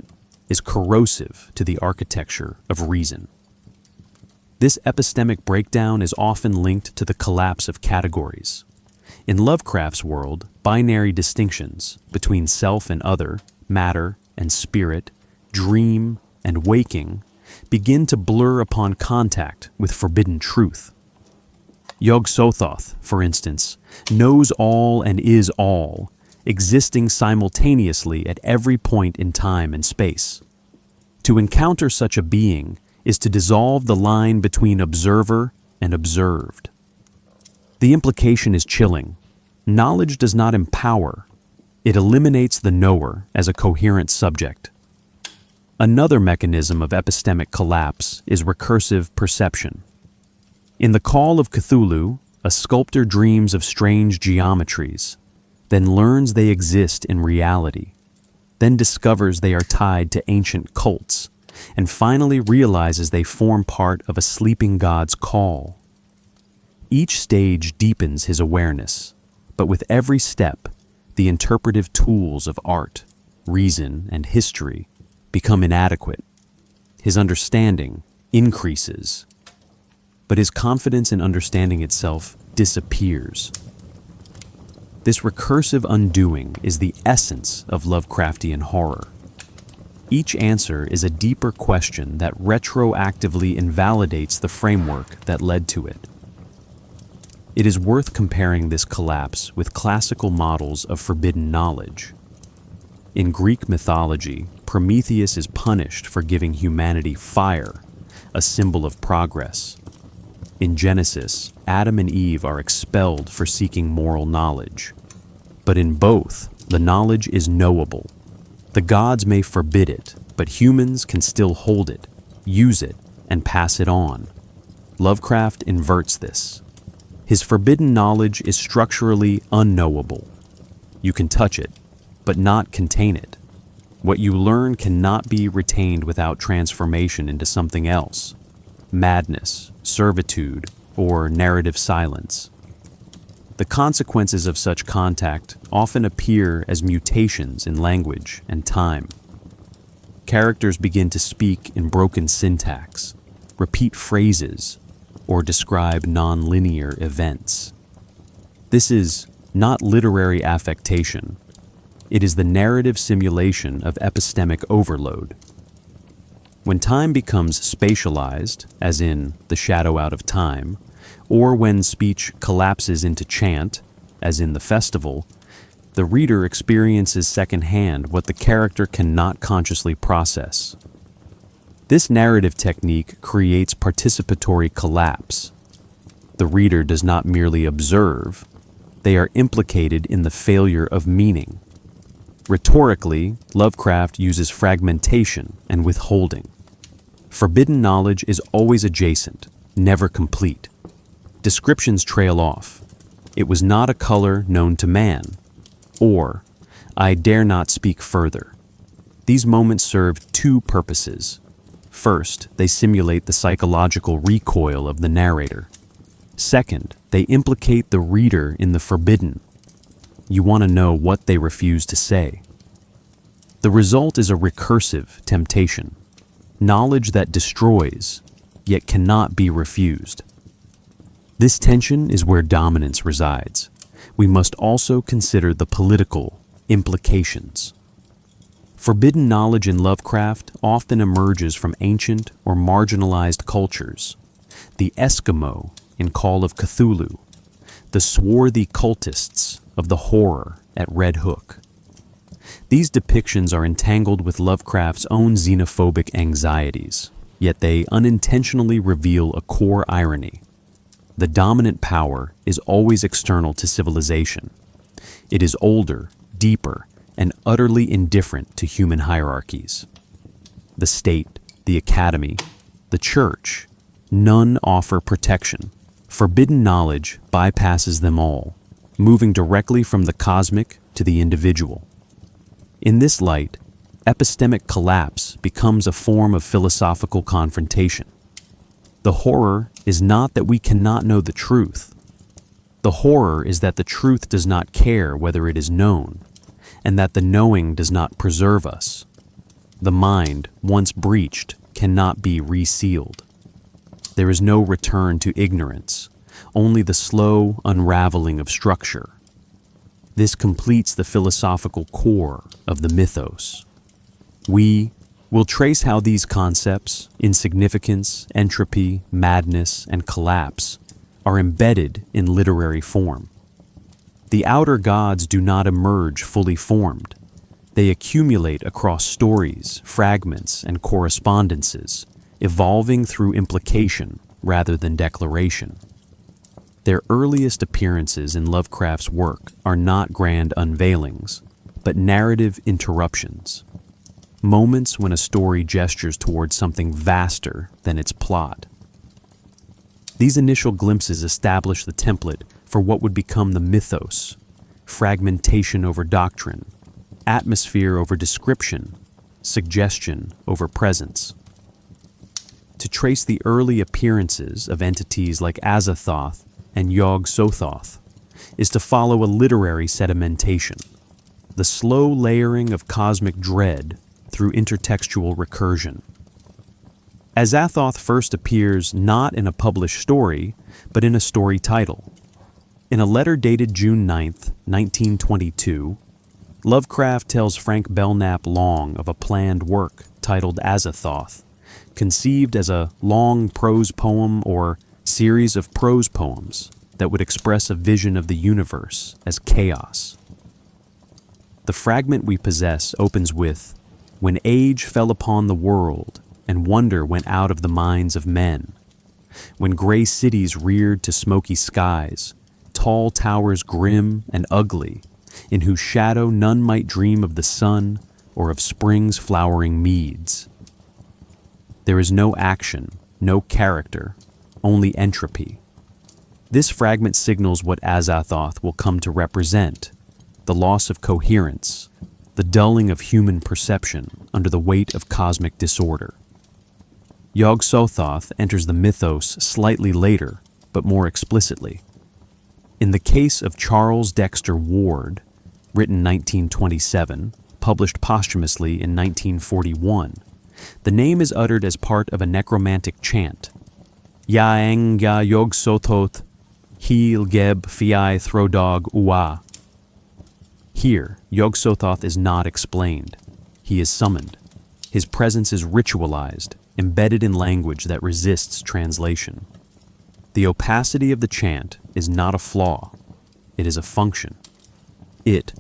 is corrosive to the architecture of reason. This epistemic breakdown is often linked to the collapse of categories. In Lovecraft's world, binary distinctions between self and other, matter and spirit, dream and waking, begin to blur upon contact with forbidden truth. Yog-Sothoth, for instance, knows all and is all, existing simultaneously at every point in time and space. To encounter such a being is to dissolve the line between observer and observed. The implication is chilling. Knowledge does not empower. It eliminates the knower as a coherent subject. Another mechanism of epistemic collapse is recursive perception. In The Call of Cthulhu, a sculptor dreams of strange geometries, then learns they exist in reality, then discovers they are tied to ancient cults, and finally realizes they form part of a sleeping god's call. Each stage deepens his awareness, but with every step, the interpretive tools of art, reason, and history become inadequate. His understanding increases, but his confidence in understanding itself disappears. This recursive undoing is the essence of Lovecraftian horror. Each answer is a deeper question that retroactively invalidates the framework that led to it. It is worth comparing this collapse with classical models of forbidden knowledge. In Greek mythology, Prometheus is punished for giving humanity fire, a symbol of progress. In Genesis, Adam and Eve are expelled for seeking moral knowledge. But in both, the knowledge is knowable. The gods may forbid it, but humans can still hold it, use it, and pass it on. Lovecraft inverts this. His forbidden knowledge is structurally unknowable. You can touch it, but not contain it. What you learn cannot be retained without transformation into something else: madness, servitude, or narrative silence. The consequences of such contact often appear as mutations in language and time. Characters begin to speak in broken syntax, repeat phrases, or describe non-linear events. This is not literary affectation. It is the narrative simulation of epistemic overload. When time becomes spatialized, as in The Shadow Out of Time, or when speech collapses into chant, as in The Festival, the reader experiences secondhand what the character cannot consciously process. This narrative technique creates participatory collapse. The reader does not merely observe, they are implicated in the failure of meaning. Rhetorically, Lovecraft uses fragmentation and withholding. Forbidden knowledge is always adjacent, never complete. Descriptions trail off. It was not a color known to man, or I dare not speak further. These moments serve two purposes. First, they simulate the psychological recoil of the narrator. Second, they implicate the reader in the forbidden. You want to know what they refuse to say. The result is a recursive temptation, knowledge that destroys, yet cannot be refused. This tension is where dominance resides. We must also consider the political implications. Forbidden knowledge in Lovecraft often emerges from ancient or marginalized cultures. The Eskimo in Call of Cthulhu, the swarthy cultists of the horror at Red Hook. These depictions are entangled with Lovecraft's own xenophobic anxieties, yet they unintentionally reveal a core irony. The dominant power is always external to civilization. It is older, deeper, and utterly indifferent to human hierarchies. The state, the academy, the church, none offer protection. Forbidden knowledge bypasses them all, moving directly from the cosmic to the individual. In this light, epistemic collapse becomes a form of philosophical confrontation. The horror is not that we cannot know the truth. The horror is that the truth does not care whether it is known, and that the knowing does not preserve us. The mind, once breached, cannot be resealed. There is no return to ignorance, only the slow unraveling of structure. This completes the philosophical core of the mythos. We will trace how these concepts, insignificance, entropy, madness, and collapse, are embedded in literary form. The outer gods do not emerge fully formed. They accumulate across stories, fragments, and correspondences, evolving through implication rather than declaration. Their earliest appearances in Lovecraft's work are not grand unveilings, but narrative interruptions. Moments when a story gestures towards something vaster than its plot. These initial glimpses establish the template for what would become the mythos: fragmentation over doctrine, atmosphere over description, suggestion over presence. To trace the early appearances of entities like Azathoth and Yog-Sothoth is to follow a literary sedimentation, the slow layering of cosmic dread through intertextual recursion. Azathoth first appears not in a published story, but in a story title. In a letter dated June 9th, 1922, Lovecraft tells Frank Belknap Long of a planned work titled Azathoth, conceived as a long prose poem or series of prose poems that would express a vision of the universe as chaos. The fragment we possess opens with, "When age fell upon the world, and wonder went out of the minds of men. When gray cities reared to smoky skies, tall towers grim and ugly, in whose shadow none might dream of the sun or of spring's flowering meads. There is no action, no character, only entropy." This fragment signals what Azathoth will come to represent: the loss of coherence, the dulling of human perception under the weight of cosmic disorder. Yog-Sothoth enters the mythos slightly later, but more explicitly. In the case of Charles Dexter Ward, written 1927, published posthumously in 1941, the name is uttered as part of a necromantic chant. Yaeng ya Yog-Sothoth, heel geb fiai throdog ua. Here, Yog-Sothoth is not explained. He is summoned. His presence is ritualized, embedded in language that resists translation. The opacity of the chant is not a flaw. It is a function. It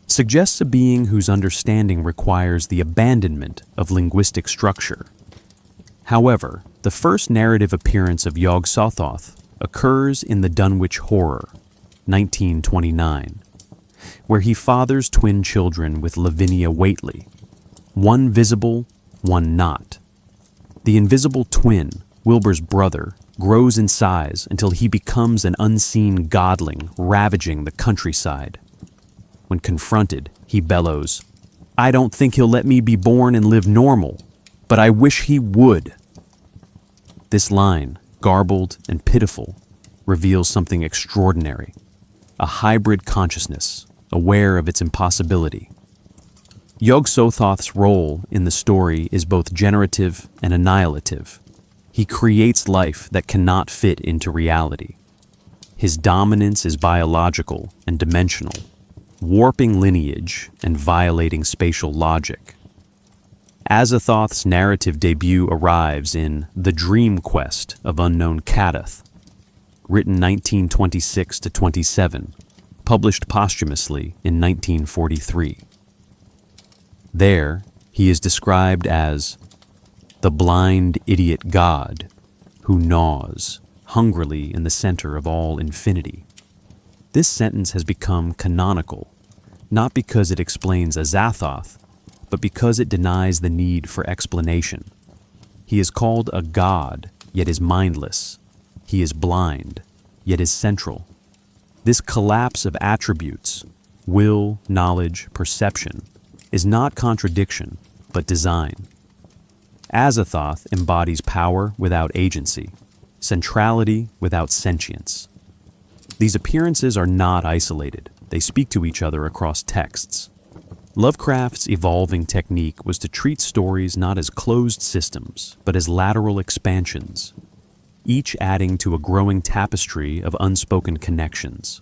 suggests a being whose understanding requires the abandonment of linguistic structure. However, the first narrative appearance of Yog-Sothoth occurs in the Dunwich Horror, 1929, where he fathers twin children with Lavinia Whately, one visible, one not. The invisible twin, Wilbur's brother, grows in size until he becomes an unseen godling ravaging the countryside. When confronted, he bellows, "I don't think he'll let me be born and live normal, but I wish he would." This line, garbled and pitiful, reveals something extraordinary: a hybrid consciousness, aware of its impossibility. Yog-Sothoth's role in the story is both generative and annihilative. He creates life that cannot fit into reality. His dominance is biological and dimensional, warping lineage and violating spatial logic. Azathoth's narrative debut arrives in The Dream Quest of Unknown Cthulhu, written 1926-27, published posthumously in 1943. There, he is described as the blind idiot god who gnaws hungrily in the center of all infinity. This sentence has become canonical, not because it explains Azathoth, but because it denies the need for explanation. He is called a god, yet is mindless. He is blind, yet is central. This collapse of attributes, will, knowledge, perception, is not contradiction, but design. Azathoth embodies power without agency, centrality without sentience. These appearances are not isolated. They speak to each other across texts. Lovecraft's evolving technique was to treat stories not as closed systems, but as lateral expansions, each adding to a growing tapestry of unspoken connections.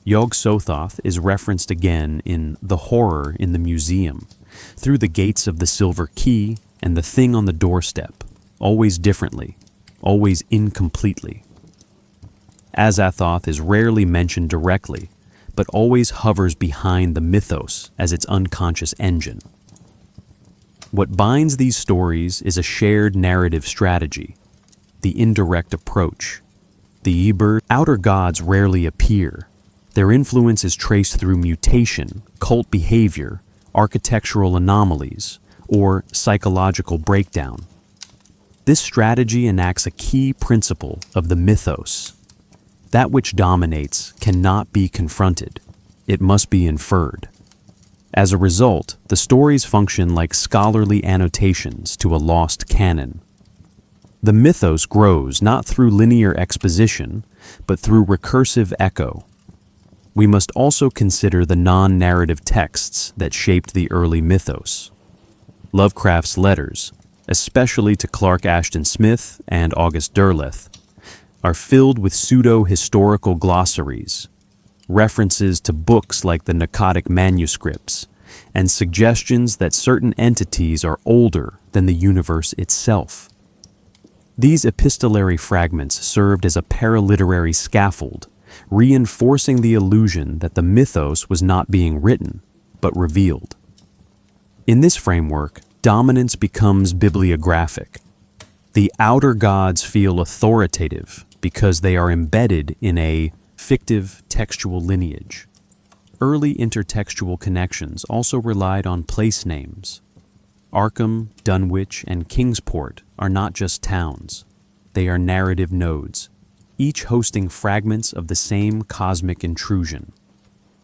Yog-Sothoth is referenced again in The Horror in the Museum, Through the Gates of the Silver Key, and The Thing on the Doorstep, always differently, always incompletely. Azathoth is rarely mentioned directly, but always hovers behind the mythos as its unconscious engine. What binds these stories is a shared narrative strategy, the indirect approach. The outer gods rarely appear. Their influence is traced through mutation, cult behavior, architectural anomalies, or psychological breakdown. This strategy enacts a key principle of the mythos. That which dominates cannot be confronted. It must be inferred. As a result, the stories function like scholarly annotations to a lost canon. The mythos grows not through linear exposition, but through recursive echo. We must also consider the non-narrative texts that shaped the early mythos. Lovecraft's letters, especially to Clark Ashton Smith and August Derleth, are filled with pseudo-historical glossaries, references to books like the Nyarlathotep manuscripts, and suggestions that certain entities are older than the universe itself. These epistolary fragments served as a paraliterary scaffold, reinforcing the illusion that the mythos was not being written, but revealed. In this framework, dominance becomes bibliographic. The outer gods feel authoritative because they are embedded in a fictive textual lineage. Early intertextual connections also relied on place names. Arkham, Dunwich, and Kingsport are not just towns. They are narrative nodes, each hosting fragments of the same cosmic intrusion.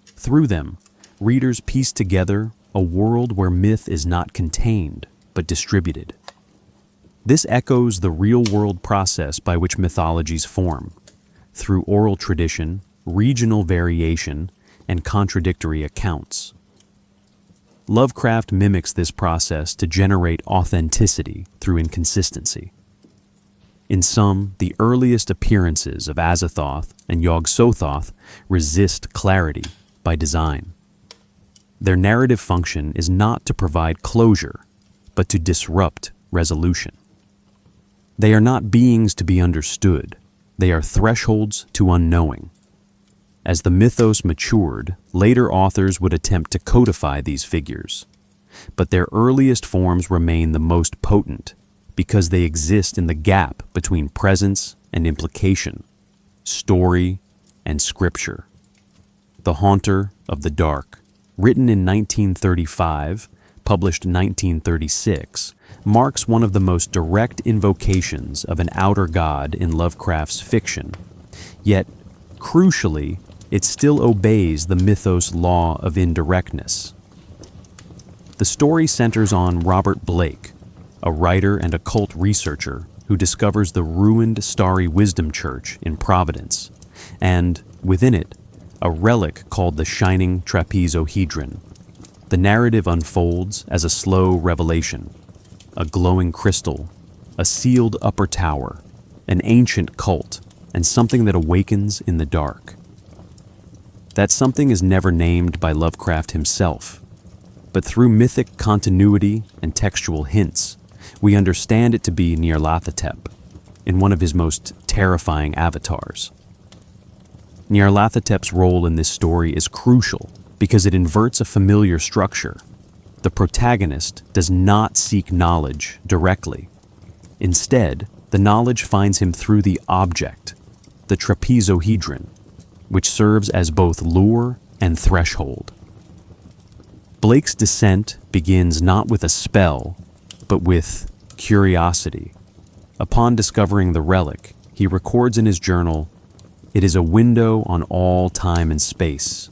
Through them, readers piece together a world where myth is not contained, but distributed. This echoes the real-world process by which mythologies form, through oral tradition, regional variation, and contradictory accounts. Lovecraft mimics this process to generate authenticity through inconsistency. In some, the earliest appearances of Azathoth and Yog-Sothoth resist clarity by design. Their narrative function is not to provide closure, but to disrupt resolution. They are not beings to be understood. They are thresholds to unknowing. As the mythos matured, later authors would attempt to codify these figures. But their earliest forms remain the most potent because they exist in the gap between presence and implication, story and scripture. The Haunter of the Dark, written in 1935, published 1936, marks one of the most direct invocations of an outer god in Lovecraft's fiction. Yet, crucially, it still obeys the mythos law of indirectness. The story centers on Robert Blake, a writer and occult researcher who discovers the ruined Starry Wisdom Church in Providence, and, within it, a relic called the Shining Trapezohedron. The narrative unfolds as a slow revelation, a glowing crystal, a sealed upper tower, an ancient cult, and something that awakens in the dark. That something is never named by Lovecraft himself, but through mythic continuity and textual hints, we understand it to be Nyarlathotep, in one of his most terrifying avatars. Nyarlathotep's role in this story is crucial because it inverts a familiar structure. The protagonist does not seek knowledge directly. Instead, the knowledge finds him through the object, the trapezohedron, which serves as both lure and threshold. Blake's descent begins not with a spell, but with curiosity. Upon discovering the relic, he records in his journal, "It is a window on all time and space,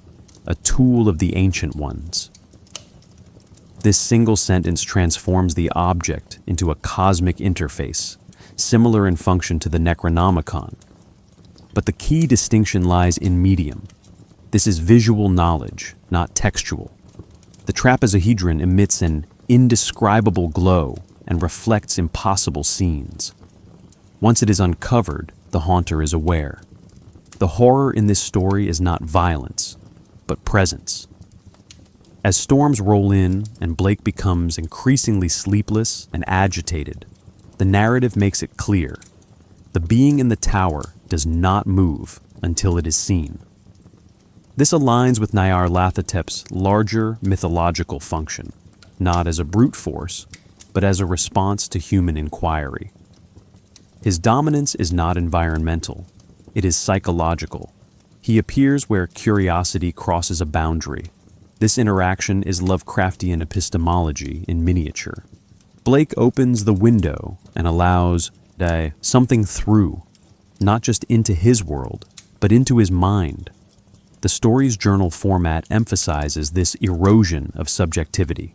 a tool of the ancient ones." This single sentence transforms the object into a cosmic interface, similar in function to the Necronomicon. But the key distinction lies in medium. This is visual knowledge, not textual. The trapezohedron emits an indescribable glow and reflects impossible scenes. Once it is uncovered, the haunter is aware. The horror in this story is not violence, but presence. As storms roll in and Blake becomes increasingly sleepless and agitated, the narrative makes it clear. The being in the tower does not move until it is seen. This aligns with Nyarlathotep's larger mythological function, not as a brute force, but as a response to human inquiry. His dominance is not environmental, it is psychological. He appears where curiosity crosses a boundary. This interaction is Lovecraftian epistemology in miniature. Blake opens the window and allows something through, not just into his world, but into his mind. The story's journal format emphasizes this erosion of subjectivity.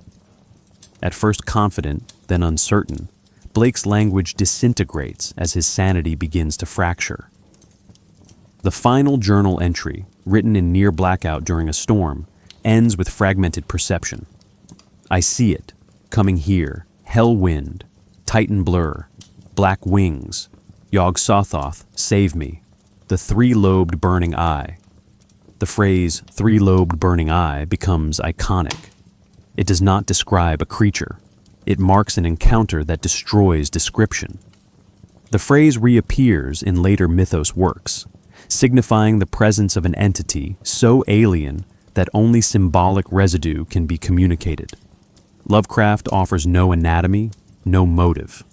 At first confident, then uncertain, Blake's language disintegrates as his sanity begins to fracture. The final journal entry, written in near blackout during a storm, ends with fragmented perception. "I see it, coming here, hell wind, Titan blur, black wings, Yog-Sothoth, save me, the three-lobed burning eye. The phrase three-lobed burning eye becomes iconic. It does not describe a creature. It marks an encounter that destroys description. The phrase reappears in later mythos works, signifying the presence of an entity so alien that only symbolic residue can be communicated. Lovecraft offers no anatomy, no motive.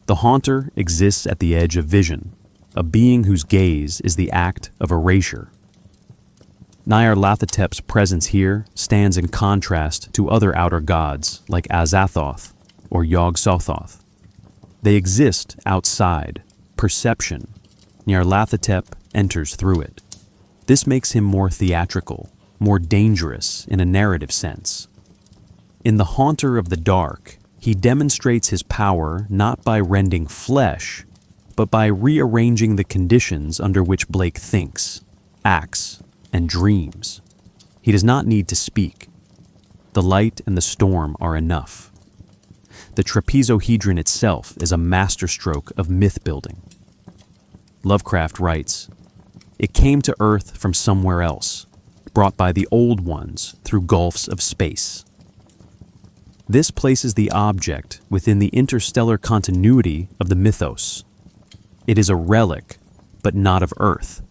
The haunter exists at the edge of vision, a being whose gaze is the act of erasure. Nyarlathotep's presence here stands in contrast to other outer gods like Azathoth or Yog-Sothoth. They exist outside perception. Nyarlathotep enters through it. This makes him more theatrical, more dangerous in a narrative sense. In the Haunter of the Dark, he demonstrates his power not by rending flesh, but by rearranging the conditions under which Blake thinks, acts, and dreams. He does not need to speak. The light and the storm are enough. The trapezohedron itself is a masterstroke of myth-building. Lovecraft writes, "It came to Earth from somewhere else, brought by the Old Ones through gulfs of space." This places the object within the interstellar continuity of the mythos. It is a relic, but not of Earth.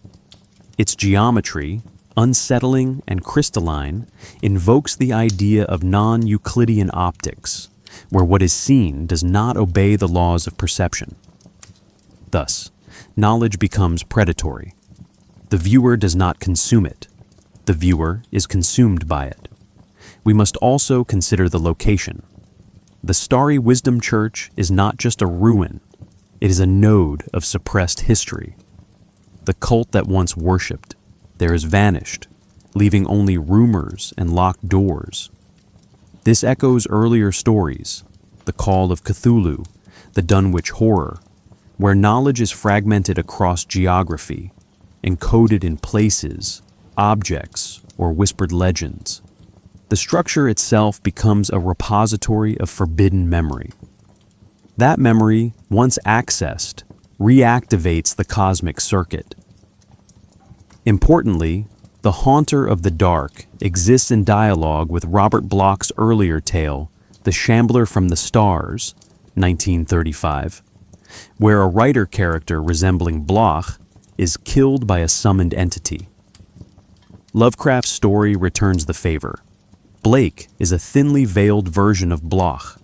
Its geometry, unsettling and crystalline, invokes the idea of non-Euclidean optics, where what is seen does not obey the laws of perception. Thus, knowledge becomes predatory. The viewer does not consume it. The viewer is consumed by it. We must also consider the location. The Starry Wisdom Church is not just a ruin, it is a node of suppressed history. The cult that once worshipped, there has vanished, leaving only rumors and locked doors. This echoes earlier stories, the Call of Cthulhu, the Dunwich Horror, where knowledge is fragmented across geography, encoded in places, objects, or whispered legends. The structure itself becomes a repository of forbidden memory. That memory, once accessed, reactivates the cosmic circuit. Importantly, the Haunter of the Dark exists in dialogue with Robert Bloch's earlier tale, The Shambler from the Stars, 1935, where a writer character resembling Bloch is killed by a summoned entity. Lovecraft's story returns the favor. Blake is a thinly veiled version of Bloch.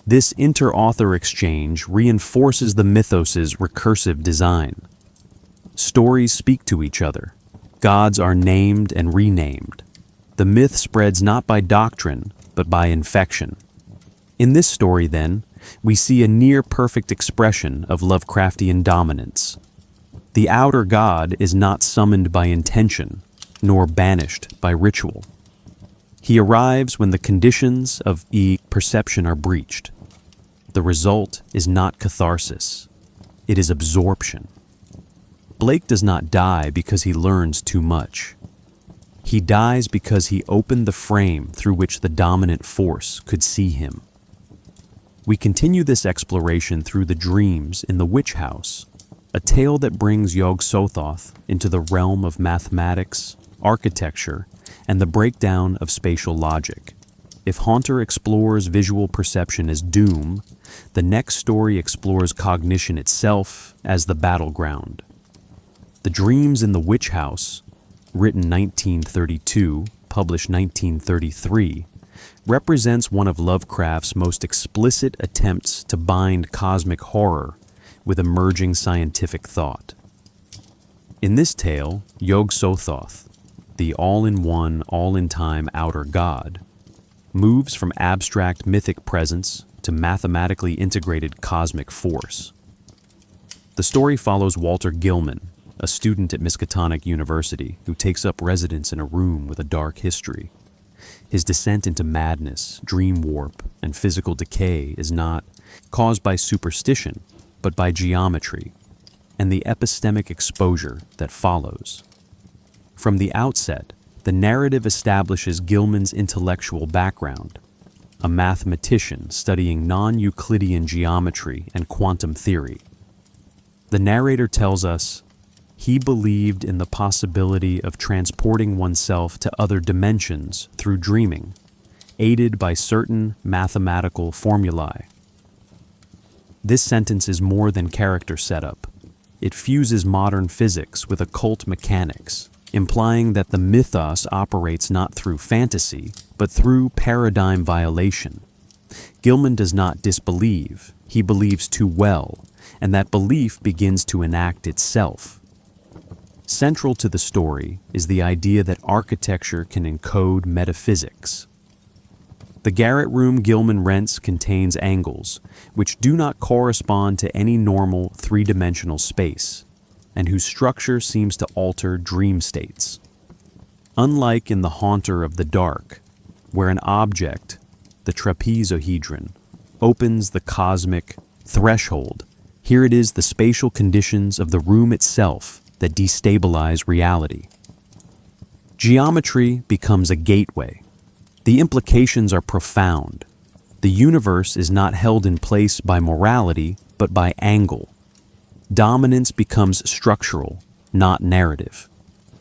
This inter-author exchange reinforces the mythos's recursive design. Stories speak to each other. Gods are named and renamed. The myth spreads not by doctrine, but by infection. In this story, then, we see a near-perfect expression of Lovecraftian dominance. The outer god is not summoned by intention, nor banished by ritual. He arrives when the conditions of perception are breached. The result is not catharsis. It is absorption. Blake does not die because he learns too much. He dies because he opened the frame through which the dominant force could see him. We continue this exploration through the dreams in the Witch House, a tale that brings Yog-Sothoth into the realm of mathematics, architecture, and the breakdown of spatial logic. If Haunter explores visual perception as doom, the next story explores cognition itself as the battleground. The Dreams in the Witch House, written 1932, published 1933, represents one of Lovecraft's most explicit attempts to bind cosmic horror with emerging scientific thought. In this tale, Yog-Sothoth, the all-in-one, all-in-time outer god, moves from abstract mythic presence to mathematically integrated cosmic force. The story follows Walter Gilman, a student at Miskatonic University who takes up residence in a room with a dark history. His descent into madness, dream warp, and physical decay is not caused by superstition, but by geometry and the epistemic exposure that follows. From the outset, the narrative establishes Gilman's intellectual background, a mathematician studying non-Euclidean geometry and quantum theory. The narrator tells us he believed in the possibility of transporting oneself to other dimensions through dreaming, aided by certain mathematical formulae. This sentence is more than character setup. It fuses modern physics with occult mechanics, implying that the mythos operates not through fantasy, but through paradigm violation. Gilman does not disbelieve, he believes too well, and that belief begins to enact itself. Central to the story is the idea that architecture can encode metaphysics. The garret room Gilman rents contains angles, which do not correspond to any normal three-dimensional space, and whose structure seems to alter dream states. Unlike in The Haunter of the Dark, where an object, the trapezohedron, opens the cosmic threshold, here it is the spatial conditions of the room itself that destabilize reality. Geometry becomes a gateway. The implications are profound. The universe is not held in place by morality, but by angle. Dominance becomes structural, not narrative.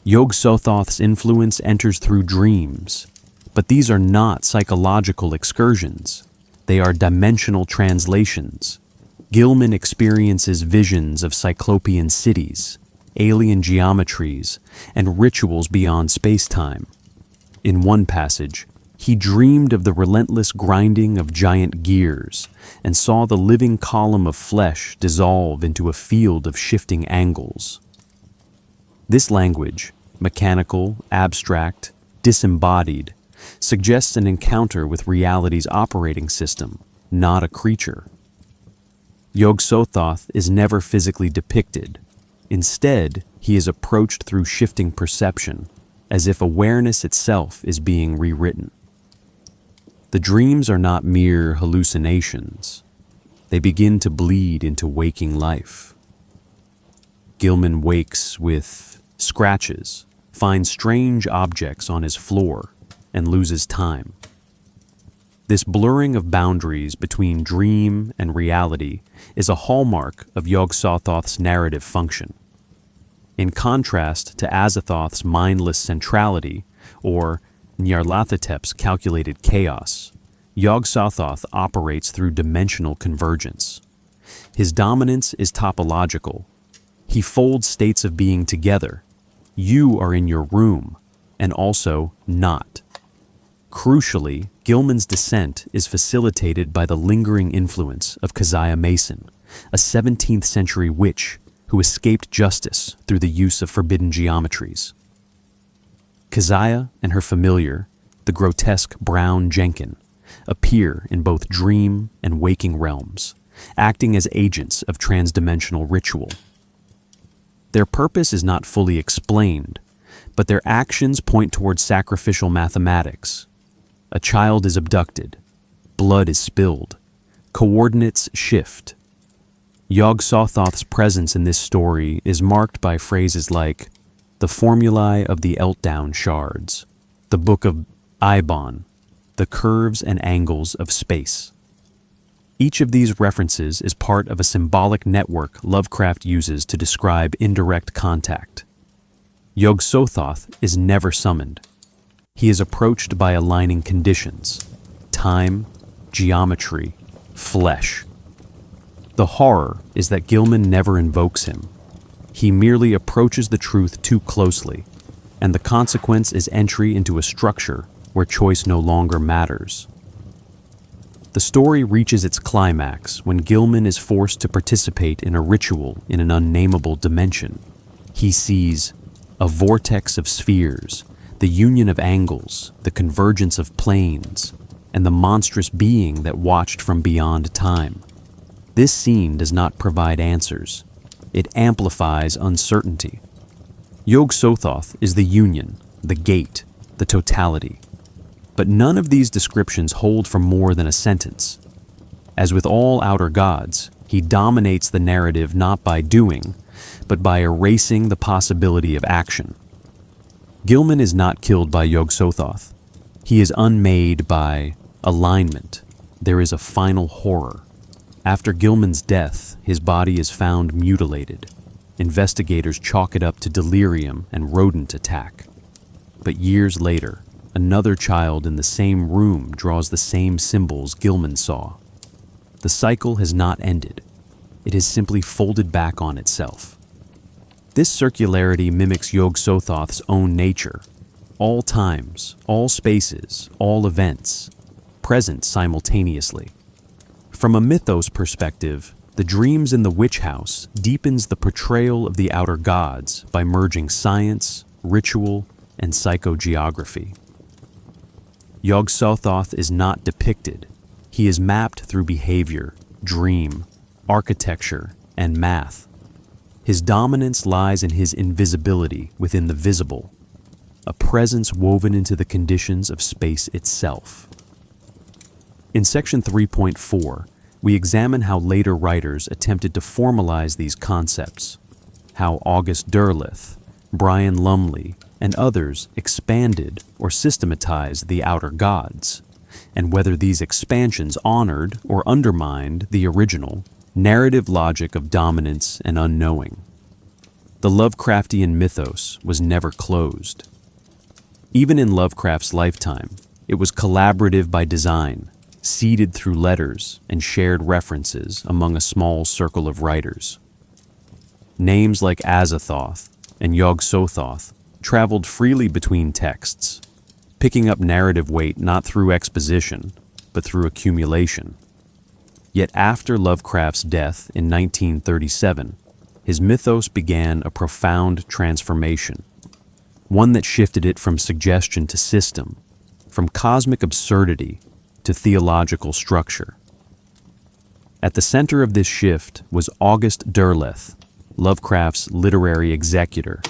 Yog-Sothoth's influence enters through dreams, but these are not psychological excursions. They are dimensional translations. Gilman experiences visions of cyclopean cities, alien geometries, and rituals beyond space-time. In one passage, he dreamed of the relentless grinding of giant gears and saw the living column of flesh dissolve into a field of shifting angles. This language, mechanical, abstract, disembodied, suggests an encounter with reality's operating system, not a creature. Yog-Sothoth is never physically depicted. Instead, he is approached through shifting perception, as if awareness itself is being rewritten. The dreams are not mere hallucinations. They begin to bleed into waking life. Gilman wakes with scratches, finds strange objects on his floor, and loses time. This blurring of boundaries between dream and reality is a hallmark of Yog-Sothoth's narrative function. In contrast to Azathoth's mindless centrality, or Nyarlathotep's calculated chaos, Yog-Sothoth operates through dimensional convergence. His dominance is topological. He folds states of being together. You are in your room, and also not. Crucially, Gilman's descent is facilitated by the lingering influence of Keziah Mason, a 17th century witch who escaped justice through the use of forbidden geometries. Keziah and her familiar, the grotesque brown Jenkin, appear in both dream and waking realms, acting as agents of transdimensional ritual. Their purpose is not fully explained, but their actions point towards sacrificial mathematics. A child is abducted, blood is spilled, coordinates shift. Yog-Sothoth's presence in this story is marked by phrases like the formulae of the Eltdown shards, the Book of Ibon, the curves and angles of space. Each of these references is part of a symbolic network Lovecraft uses to describe indirect contact. Yog-Sothoth is never summoned. He is approached by aligning conditions: time, geometry, flesh. The horror is that Gilman never invokes him. He merely approaches the truth too closely, and the consequence is entry into a structure where choice no longer matters. The story reaches its climax when Gilman is forced to participate in a ritual in an unnameable dimension. He sees a vortex of spheres, the union of angles, the convergence of planes, and the monstrous being that watched from beyond time. This scene does not provide answers. It amplifies uncertainty. Yog-Sothoth is the union, the gate, the totality. But none of these descriptions hold for more than a sentence. As with all outer gods, he dominates the narrative not by doing, but by erasing the possibility of action. Gilman is not killed by Yog-Sothoth. He is unmade by alignment. There is a final horror. After Gilman's death, his body is found mutilated. Investigators chalk it up to delirium and rodent attack. But years later, another child in the same room draws the same symbols Gilman saw. The cycle has not ended. It has simply folded back on itself. This circularity mimics Yog-Sothoth's own nature. All times, all spaces, all events, present simultaneously. From a mythos perspective, the dreams in the witch house deepens the portrayal of the outer gods by merging science, ritual, and psychogeography. Yog-Sothoth is not depicted. He is mapped through behavior, dream, architecture, and math. His dominance lies in his invisibility within the visible, a presence woven into the conditions of space itself. In section 3.4, we examine how later writers attempted to formalize these concepts, how August Derleth, Brian Lumley, and others expanded or systematized the outer gods, and whether these expansions honored or undermined the original narrative logic of dominance and unknowing. The Lovecraftian mythos was never closed. Even in Lovecraft's lifetime, it was collaborative by design, seeded through letters and shared references among a small circle of writers. Names like Azathoth and Yog-Sothoth traveled freely between texts, picking up narrative weight not through exposition, but through accumulation. Yet after Lovecraft's death in 1937, his mythos began a profound transformation, one that shifted it from suggestion to system, from cosmic absurdity to theological structure. At the center of this shift was August Derleth, Lovecraft's literary executor,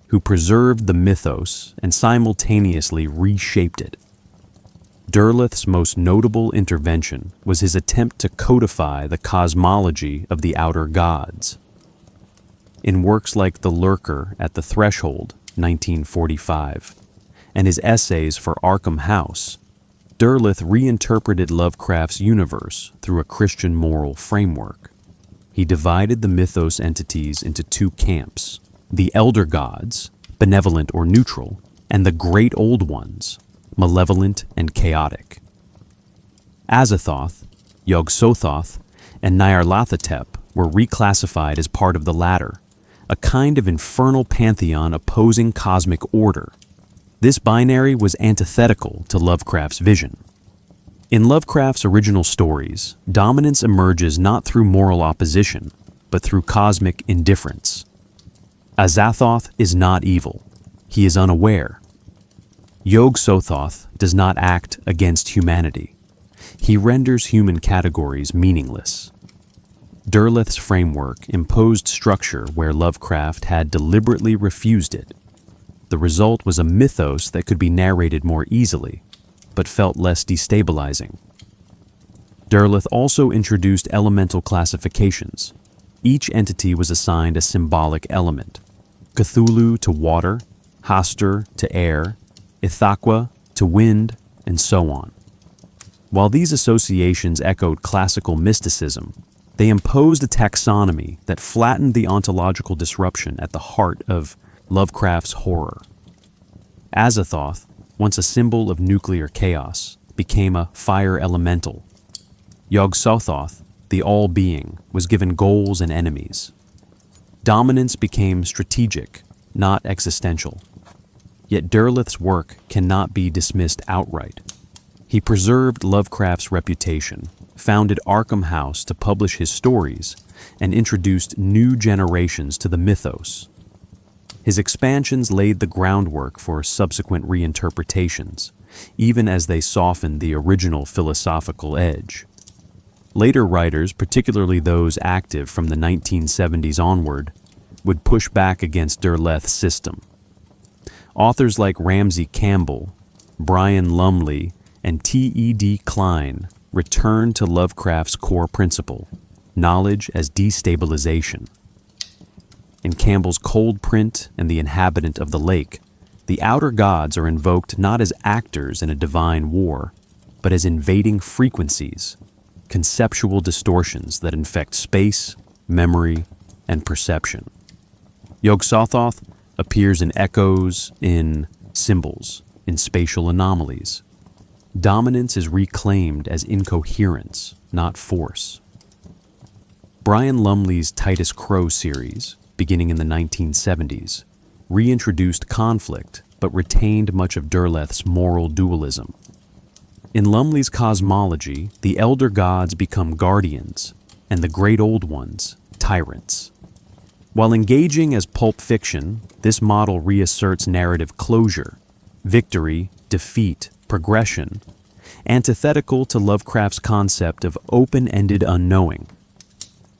who preserved the mythos and simultaneously reshaped it. Derleth's most notable intervention was his attempt to codify the cosmology of the outer gods. In works like The Lurker at the Threshold, 1945, and his essays for Arkham House, Derleth reinterpreted Lovecraft's universe through a Christian moral framework. He divided the mythos entities into two camps: the elder gods, benevolent or neutral, and the great old ones, malevolent and chaotic. Azathoth, Yog-Sothoth, and Nyarlathotep were reclassified as part of the latter, a kind of infernal pantheon opposing cosmic order. This binary was antithetical to Lovecraft's vision. In Lovecraft's original stories, dominance emerges not through moral opposition, but through cosmic indifference. Azathoth is not evil. He is unaware. Yog-Sothoth does not act against humanity. He renders human categories meaningless. Derleth's framework imposed structure where Lovecraft had deliberately refused it. The result was a mythos that could be narrated more easily, but felt less destabilizing. Derleth also introduced elemental classifications. Each entity was assigned a symbolic element: Cthulhu to water, Hastur to air, Ithaqua to wind, and so on. While these associations echoed classical mysticism, they imposed a taxonomy that flattened the ontological disruption at the heart of Lovecraft's horror. Azathoth, once a symbol of nuclear chaos, became a fire elemental. Yog-Sothoth, the all-being, was given goals and enemies. Dominance became strategic, not existential. Yet Derleth's work cannot be dismissed outright. He preserved Lovecraft's reputation, founded Arkham House to publish his stories, and introduced new generations to the mythos. His expansions laid the groundwork for subsequent reinterpretations, even as they softened the original philosophical edge. Later writers, particularly those active from the 1970s onward, would push back against Derleth's system. Authors like Ramsey Campbell, Brian Lumley, and T.E.D. Klein returned to Lovecraft's core principle, knowledge as destabilization. In Campbell's Cold Print and The Inhabitant of the Lake, the outer gods are invoked not as actors in a divine war, but as invading frequencies, conceptual distortions that infect space, memory, and perception. Yog-Sothoth appears in echoes, in symbols, in spatial anomalies. Dominance is reclaimed as incoherence, not force. Brian Lumley's Titus Crow series, beginning in the 1970s, reintroduced conflict but retained much of Derleth's moral dualism. In Lumley's cosmology, the elder gods become guardians, and the great old ones, tyrants. While engaging as pulp fiction, this model reasserts narrative closure, victory, defeat, progression, antithetical to Lovecraft's concept of open-ended unknowing.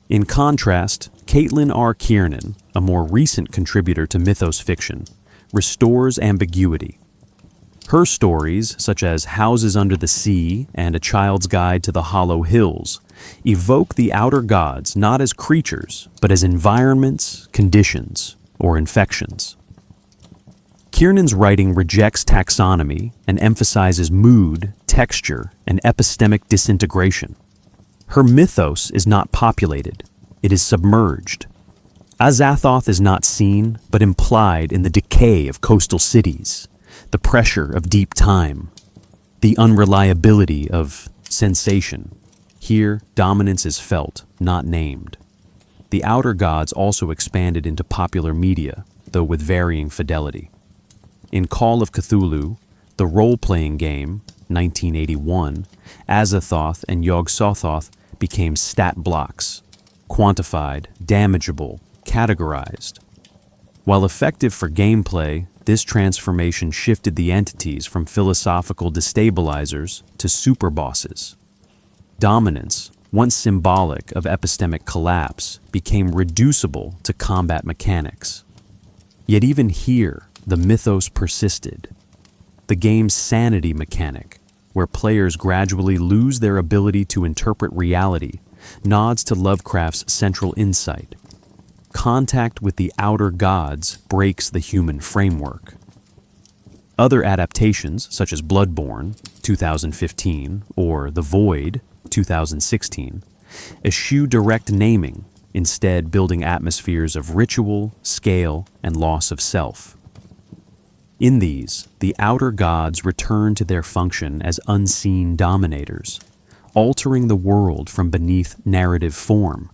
In contrast, Caitlin R. Kiernan, a more recent contributor to mythos fiction, restores ambiguity. Her stories, such as Houses Under the Sea and A Child's Guide to the Hollow Hills, evoke the outer gods not as creatures, but as environments, conditions, or infections. Kiernan's writing rejects taxonomy and emphasizes mood, texture, and epistemic disintegration. Her mythos is not populated, it is submerged. Azathoth is not seen, but implied in the decay of coastal cities, the pressure of deep time, the unreliability of sensation. Here, dominance is felt, not named. The outer gods also expanded into popular media, though with varying fidelity. In Call of Cthulhu, the role-playing game, 1981, Azathoth and Yog-Sothoth became stat blocks, quantified, damageable, categorized. While effective for gameplay, this transformation shifted the entities from philosophical destabilizers to superbosses. Dominance, once symbolic of epistemic collapse, became reducible to combat mechanics. Yet even here, the mythos persisted. The game's sanity mechanic, where players gradually lose their ability to interpret reality, nods to Lovecraft's central insight. Contact with the outer gods breaks the human framework. Other adaptations, such as Bloodborne, 2015, or The Void, 2016, eschew direct naming, instead building atmospheres of ritual, scale, and loss of self. In these, the outer gods return to their function as unseen dominators, altering the world from beneath narrative form.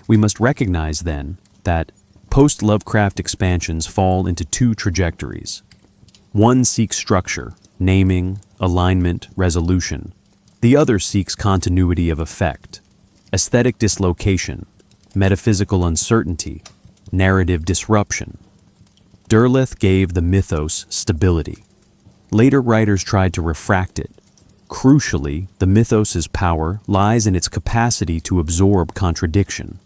We must recognize, then, that post-Lovecraft expansions fall into two trajectories. One seeks structure, naming, alignment, resolution. The other seeks continuity of effect, aesthetic dislocation, metaphysical uncertainty, narrative disruption. Derleth gave the mythos stability. Later writers tried to refract it. Crucially, the mythos's power lies in its capacity to absorb contradiction.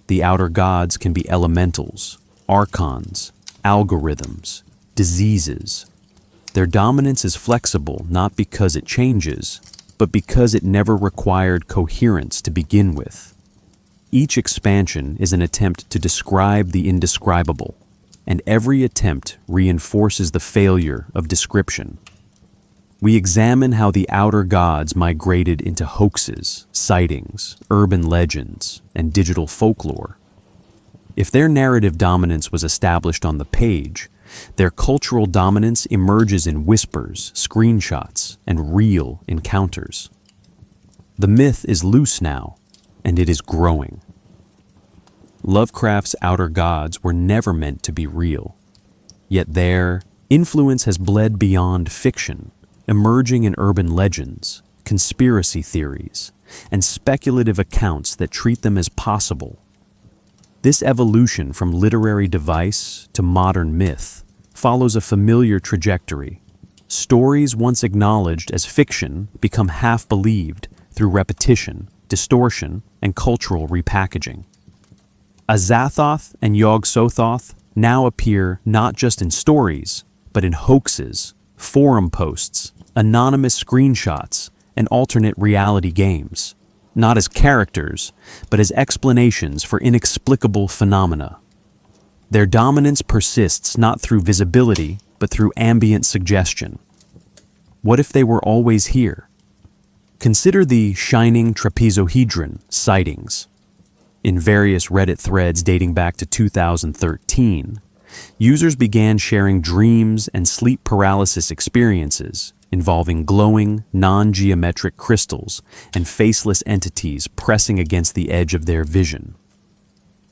The outer gods can be elementals, archons, algorithms, diseases. Their dominance is flexible not because it changes, but because it never required coherence to begin with. Each expansion is an attempt to describe the indescribable, and every attempt reinforces the failure of description. We examine how the outer gods migrated into hoaxes, sightings, urban legends, and digital folklore. If their narrative dominance was established on the page, their cultural dominance emerges in whispers, screenshots, and real encounters. The myth is loose now, and it is growing. Lovecraft's outer gods were never meant to be real, yet their influence has bled beyond fiction, emerging in urban legends, conspiracy theories, and speculative accounts that treat them as possible. This evolution from literary device to modern myth follows a familiar trajectory. Stories once acknowledged as fiction become half-believed through repetition, distortion, and cultural repackaging. Azathoth and Yog-Sothoth now appear not just in stories, but in hoaxes, forum posts, anonymous screenshots, and alternate reality games, not as characters, but as explanations for inexplicable phenomena. Their dominance persists not through visibility, but through ambient suggestion. What if they were always here? Consider the shining trapezohedron sightings. In various Reddit threads dating back to 2013, users began sharing dreams and sleep paralysis experiences involving glowing, non-geometric crystals and faceless entities pressing against the edge of their vision.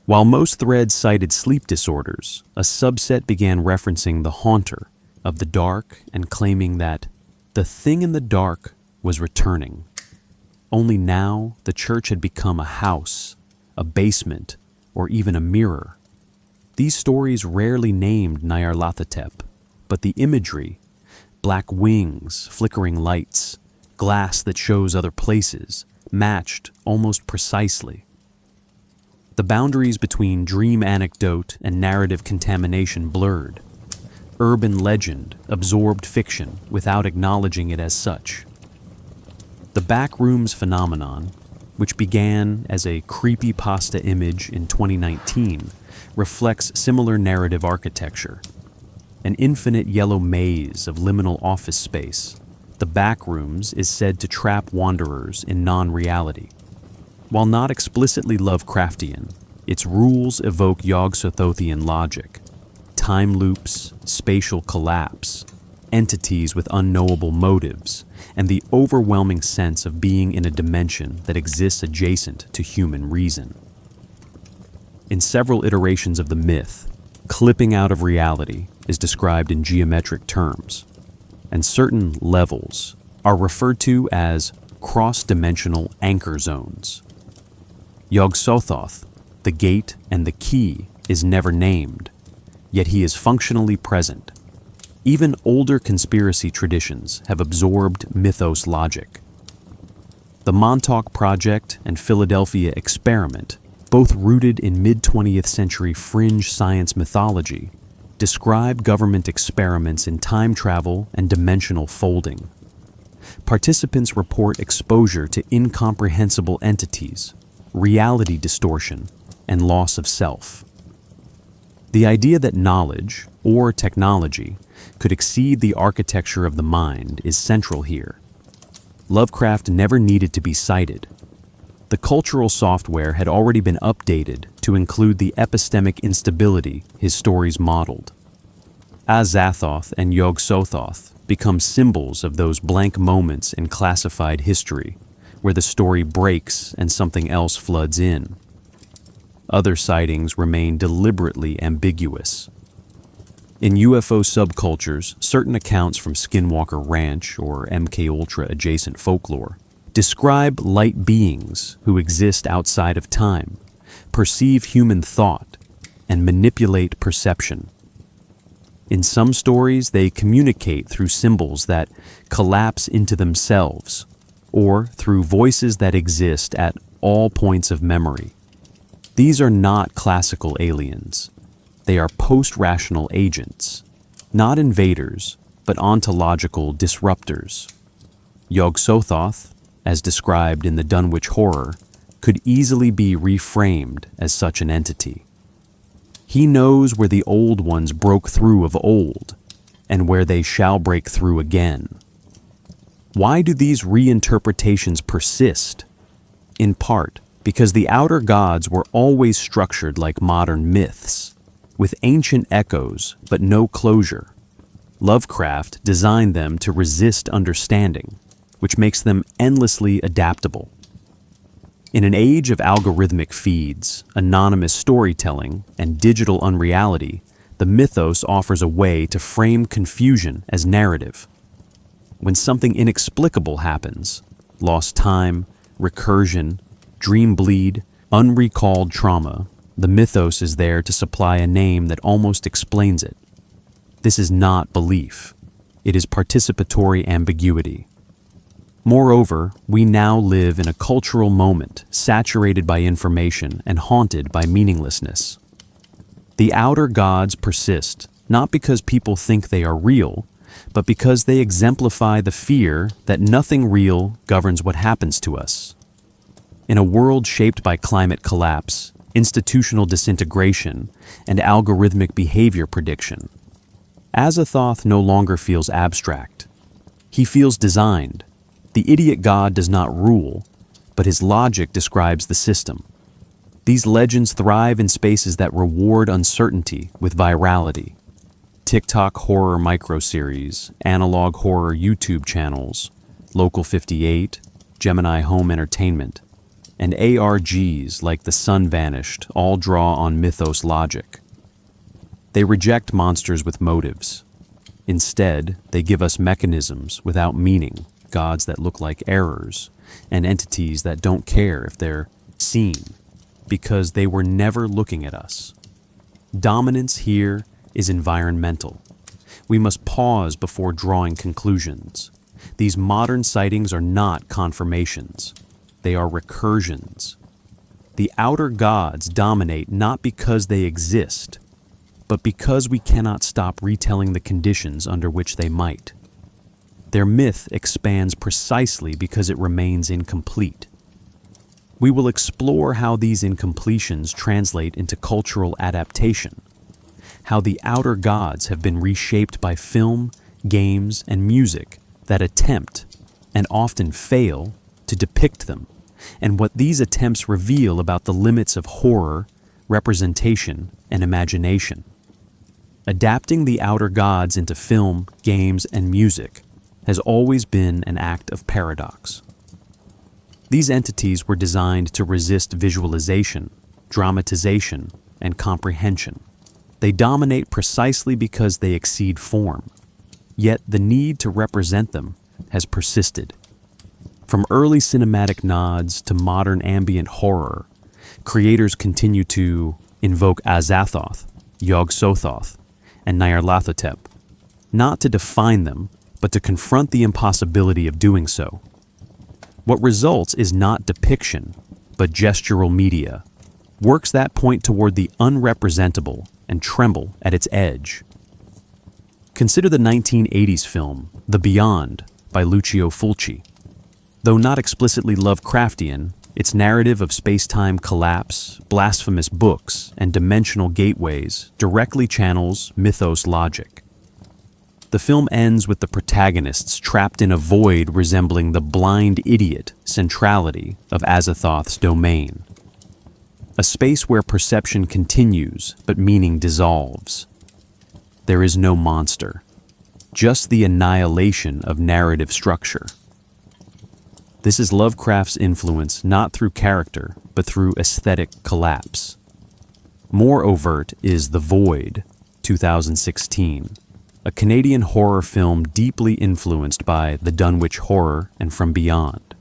While most threads cited sleep disorders, a subset began referencing the haunter of the dark and claiming that the thing in the dark was returning. Only now the church had become a house, a basement, or even a mirror. These stories rarely named Nyarlathotep, but the imagery, black wings, flickering lights, glass that shows other places, matched almost precisely. The boundaries between dream anecdote and narrative contamination blurred. Urban legend absorbed fiction without acknowledging it as such. The backrooms phenomenon, which began as a creepypasta image in 2019, reflects similar narrative architecture. An infinite yellow maze of liminal office space, the backrooms is said to trap wanderers in non-reality. While not explicitly Lovecraftian, its rules evoke Yog-Sothothian logic. Time loops, spatial collapse, entities with unknowable motives, and the overwhelming sense of being in a dimension that exists adjacent to human reason. In several iterations of the myth, clipping out of reality is described in geometric terms, and certain levels are referred to as cross-dimensional anchor zones. Yog-Sothoth, the gate and the key, is never named, yet he is functionally present. Even older conspiracy traditions have absorbed mythos logic. The Montauk Project and Philadelphia Experiment, both rooted in mid-20th century fringe science mythology, describe government experiments in time travel and dimensional folding. Participants report exposure to incomprehensible entities, reality distortion, and loss of self. The idea that knowledge, or technology, could exceed the architecture of the mind is central here. Lovecraft never needed to be cited. The cultural software had already been updated to include the epistemic instability his stories modeled. Azathoth and Yog-Sothoth become symbols of those blank moments in classified history, where the story breaks and something else floods in. Other sightings remain deliberately ambiguous. In UFO subcultures, certain accounts from Skinwalker Ranch or MKUltra adjacent folklore describe light beings who exist outside of time, perceive human thought, and manipulate perception. In some stories, they communicate through symbols that collapse into themselves, or through voices that exist at all points of memory. These are not classical aliens. They are post-rational agents, not invaders, but ontological disruptors. Yog-Sothoth, as described in the Dunwich Horror, could easily be reframed as such an entity. He knows where the old ones broke through of old, and where they shall break through again. Why do these reinterpretations persist? In part, because the outer gods were always structured like modern myths, with ancient echoes but no closure. Lovecraft designed them to resist understanding, which makes them endlessly adaptable. In an age of algorithmic feeds, anonymous storytelling, and digital unreality, the mythos offers a way to frame confusion as narrative. When something inexplicable happens, lost time, recursion, dream bleed, unrecalled trauma, the mythos is there to supply a name that almost explains it. This is not belief. It is participatory ambiguity. Moreover, we now live in a cultural moment saturated by information and haunted by meaninglessness. The outer gods persist, not because people think they are real, but because they exemplify the fear that nothing real governs what happens to us. In a world shaped by climate collapse, institutional disintegration, and algorithmic behavior prediction, Azathoth no longer feels abstract. He feels designed. The idiot god does not rule, but his logic describes the system. These legends thrive in spaces that reward uncertainty with virality. TikTok horror microseries, analog horror YouTube channels, Local 58, Gemini Home Entertainment, and ARGs like The Sun Vanished all draw on mythos logic. They reject monsters with motives. Instead, they give us mechanisms without meaning, gods that look like errors, and entities that don't care if they're seen, because they were never looking at us. Dominance here is environmental. We must pause before drawing conclusions. These modern sightings are not confirmations. They are recursions. The outer gods dominate not because they exist, but because we cannot stop retelling the conditions under which they might. Their myth expands precisely because it remains incomplete. We will explore how these incompletions translate into cultural adaptation, how the outer gods have been reshaped by film, games, and music that attempt, and often fail, to depict them, and what these attempts reveal about the limits of horror, representation, and imagination. Adapting the outer gods into film, games, and music has always been an act of paradox. These entities were designed to resist visualization, dramatization, and comprehension. They dominate precisely because they exceed form, yet the need to represent them has persisted. From early cinematic nods to modern ambient horror, creators continue to invoke Azathoth, Yog-Sothoth, and Nyarlathotep, not to define them, but to confront the impossibility of doing so. What results is not depiction, but gestural media, works that point toward the unrepresentable and tremble at its edge. Consider the 1980s film, The Beyond, by Lucio Fulci. Though not explicitly Lovecraftian, its narrative of space-time collapse, blasphemous books, and dimensional gateways directly channels mythos logic. The film ends with the protagonists trapped in a void resembling the blind idiot centrality of Azathoth's domain. A space where perception continues, but meaning dissolves. There is no monster, just the annihilation of narrative structure. This is Lovecraft's influence not through character, but through aesthetic collapse. More overt is The Void, 2016, a Canadian horror film deeply influenced by the Dunwich Horror and From Beyond.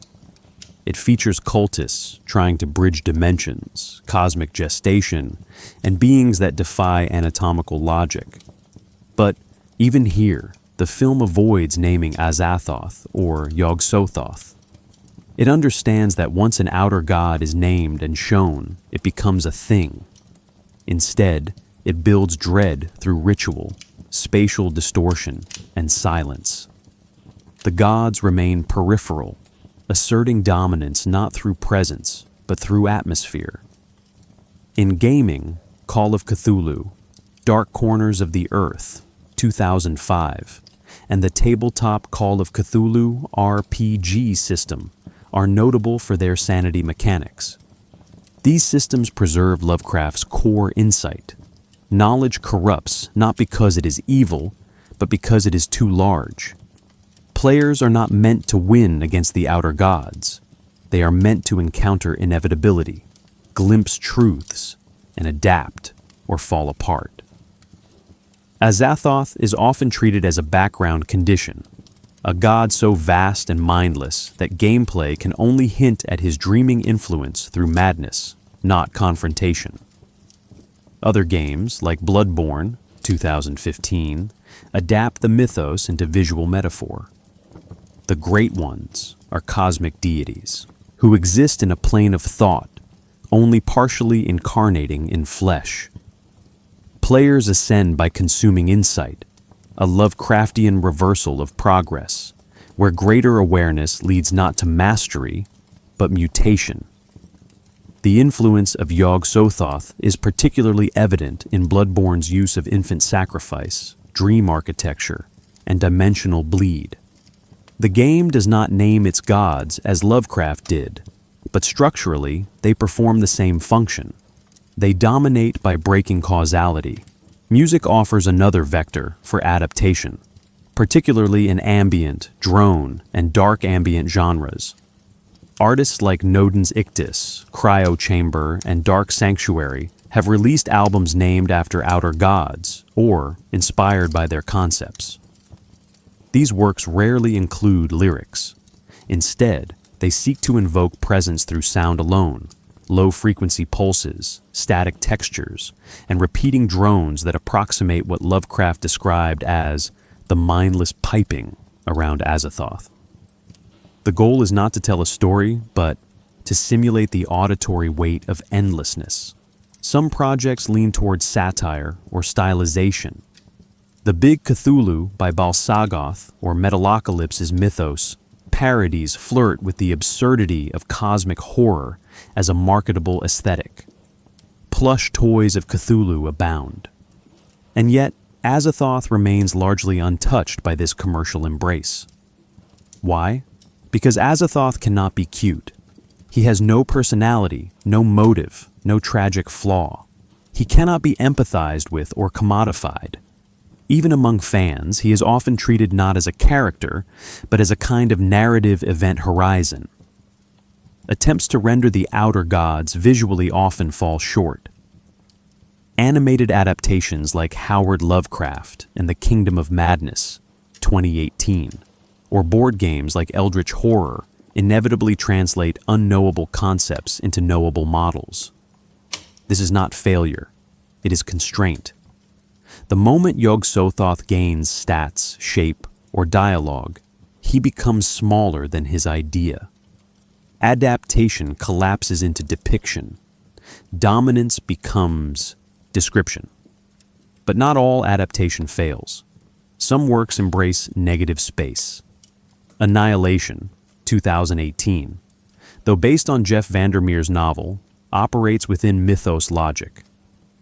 It features cultists trying to bridge dimensions, cosmic gestation, and beings that defy anatomical logic. But even here, the film avoids naming Azathoth or Yog-Sothoth. It understands that once an outer god is named and shown, it becomes a thing. Instead, it builds dread through ritual, spatial distortion, and silence. The gods remain peripheral, asserting dominance not through presence, but through atmosphere. In gaming, Call of Cthulhu, Dark Corners of the Earth, 2005, and the tabletop Call of Cthulhu RPG system are notable for their sanity mechanics. These systems preserve Lovecraft's core insight. Knowledge corrupts not because it is evil, but because it is too large. Players are not meant to win against the outer gods. They are meant to encounter inevitability, glimpse truths, and adapt or fall apart. Azathoth is often treated as a background condition, a god so vast and mindless that gameplay can only hint at his dreaming influence through madness, not confrontation. Other games, like Bloodborne, 2015, adapt the mythos into visual metaphor. The Great Ones are cosmic deities, who exist in a plane of thought, only partially incarnating in flesh. Players ascend by consuming insight, a Lovecraftian reversal of progress, where greater awareness leads not to mastery, but mutation. The influence of Yog-Sothoth is particularly evident in Bloodborne's use of infant sacrifice, dream architecture, and dimensional bleed. The game does not name its gods as Lovecraft did, but structurally, they perform the same function. They dominate by breaking causality. Music offers another vector for adaptation, particularly in ambient, drone, and dark ambient genres. Artists like Nodens Ictus, Cryo Chamber, and Dark Sanctuary have released albums named after outer gods or inspired by their concepts. These works rarely include lyrics. Instead, they seek to invoke presence through sound alone, low-frequency pulses, static textures, and repeating drones that approximate what Lovecraft described as the mindless piping around Azathoth. The goal is not to tell a story, but to simulate the auditory weight of endlessness. Some projects lean towards satire or stylization. The Big Cthulhu by Yog-Sothoth or Metalocalypse's Mythos parodies flirt with the absurdity of cosmic horror as a marketable aesthetic. Plush toys of Cthulhu abound. And yet, Azathoth remains largely untouched by this commercial embrace. Why? Because Azathoth cannot be cute. He has no personality, no motive, no tragic flaw. He cannot be empathized with or commodified. Even among fans, he is often treated not as a character, but as a kind of narrative event horizon. Attempts to render the outer gods visually often fall short. Animated adaptations like Howard Lovecraft and the Kingdom of Madness, 2018, or board games like Eldritch Horror inevitably translate unknowable concepts into knowable models. This is not failure, it is constraint. The moment Yog-Sothoth gains stats, shape, or dialogue, he becomes smaller than his idea. Adaptation collapses into depiction. Dominance becomes description. But not all adaptation fails. Some works embrace negative space. Annihilation, 2018, though based on Jeff Vandermeer's novel, operates within mythos logic,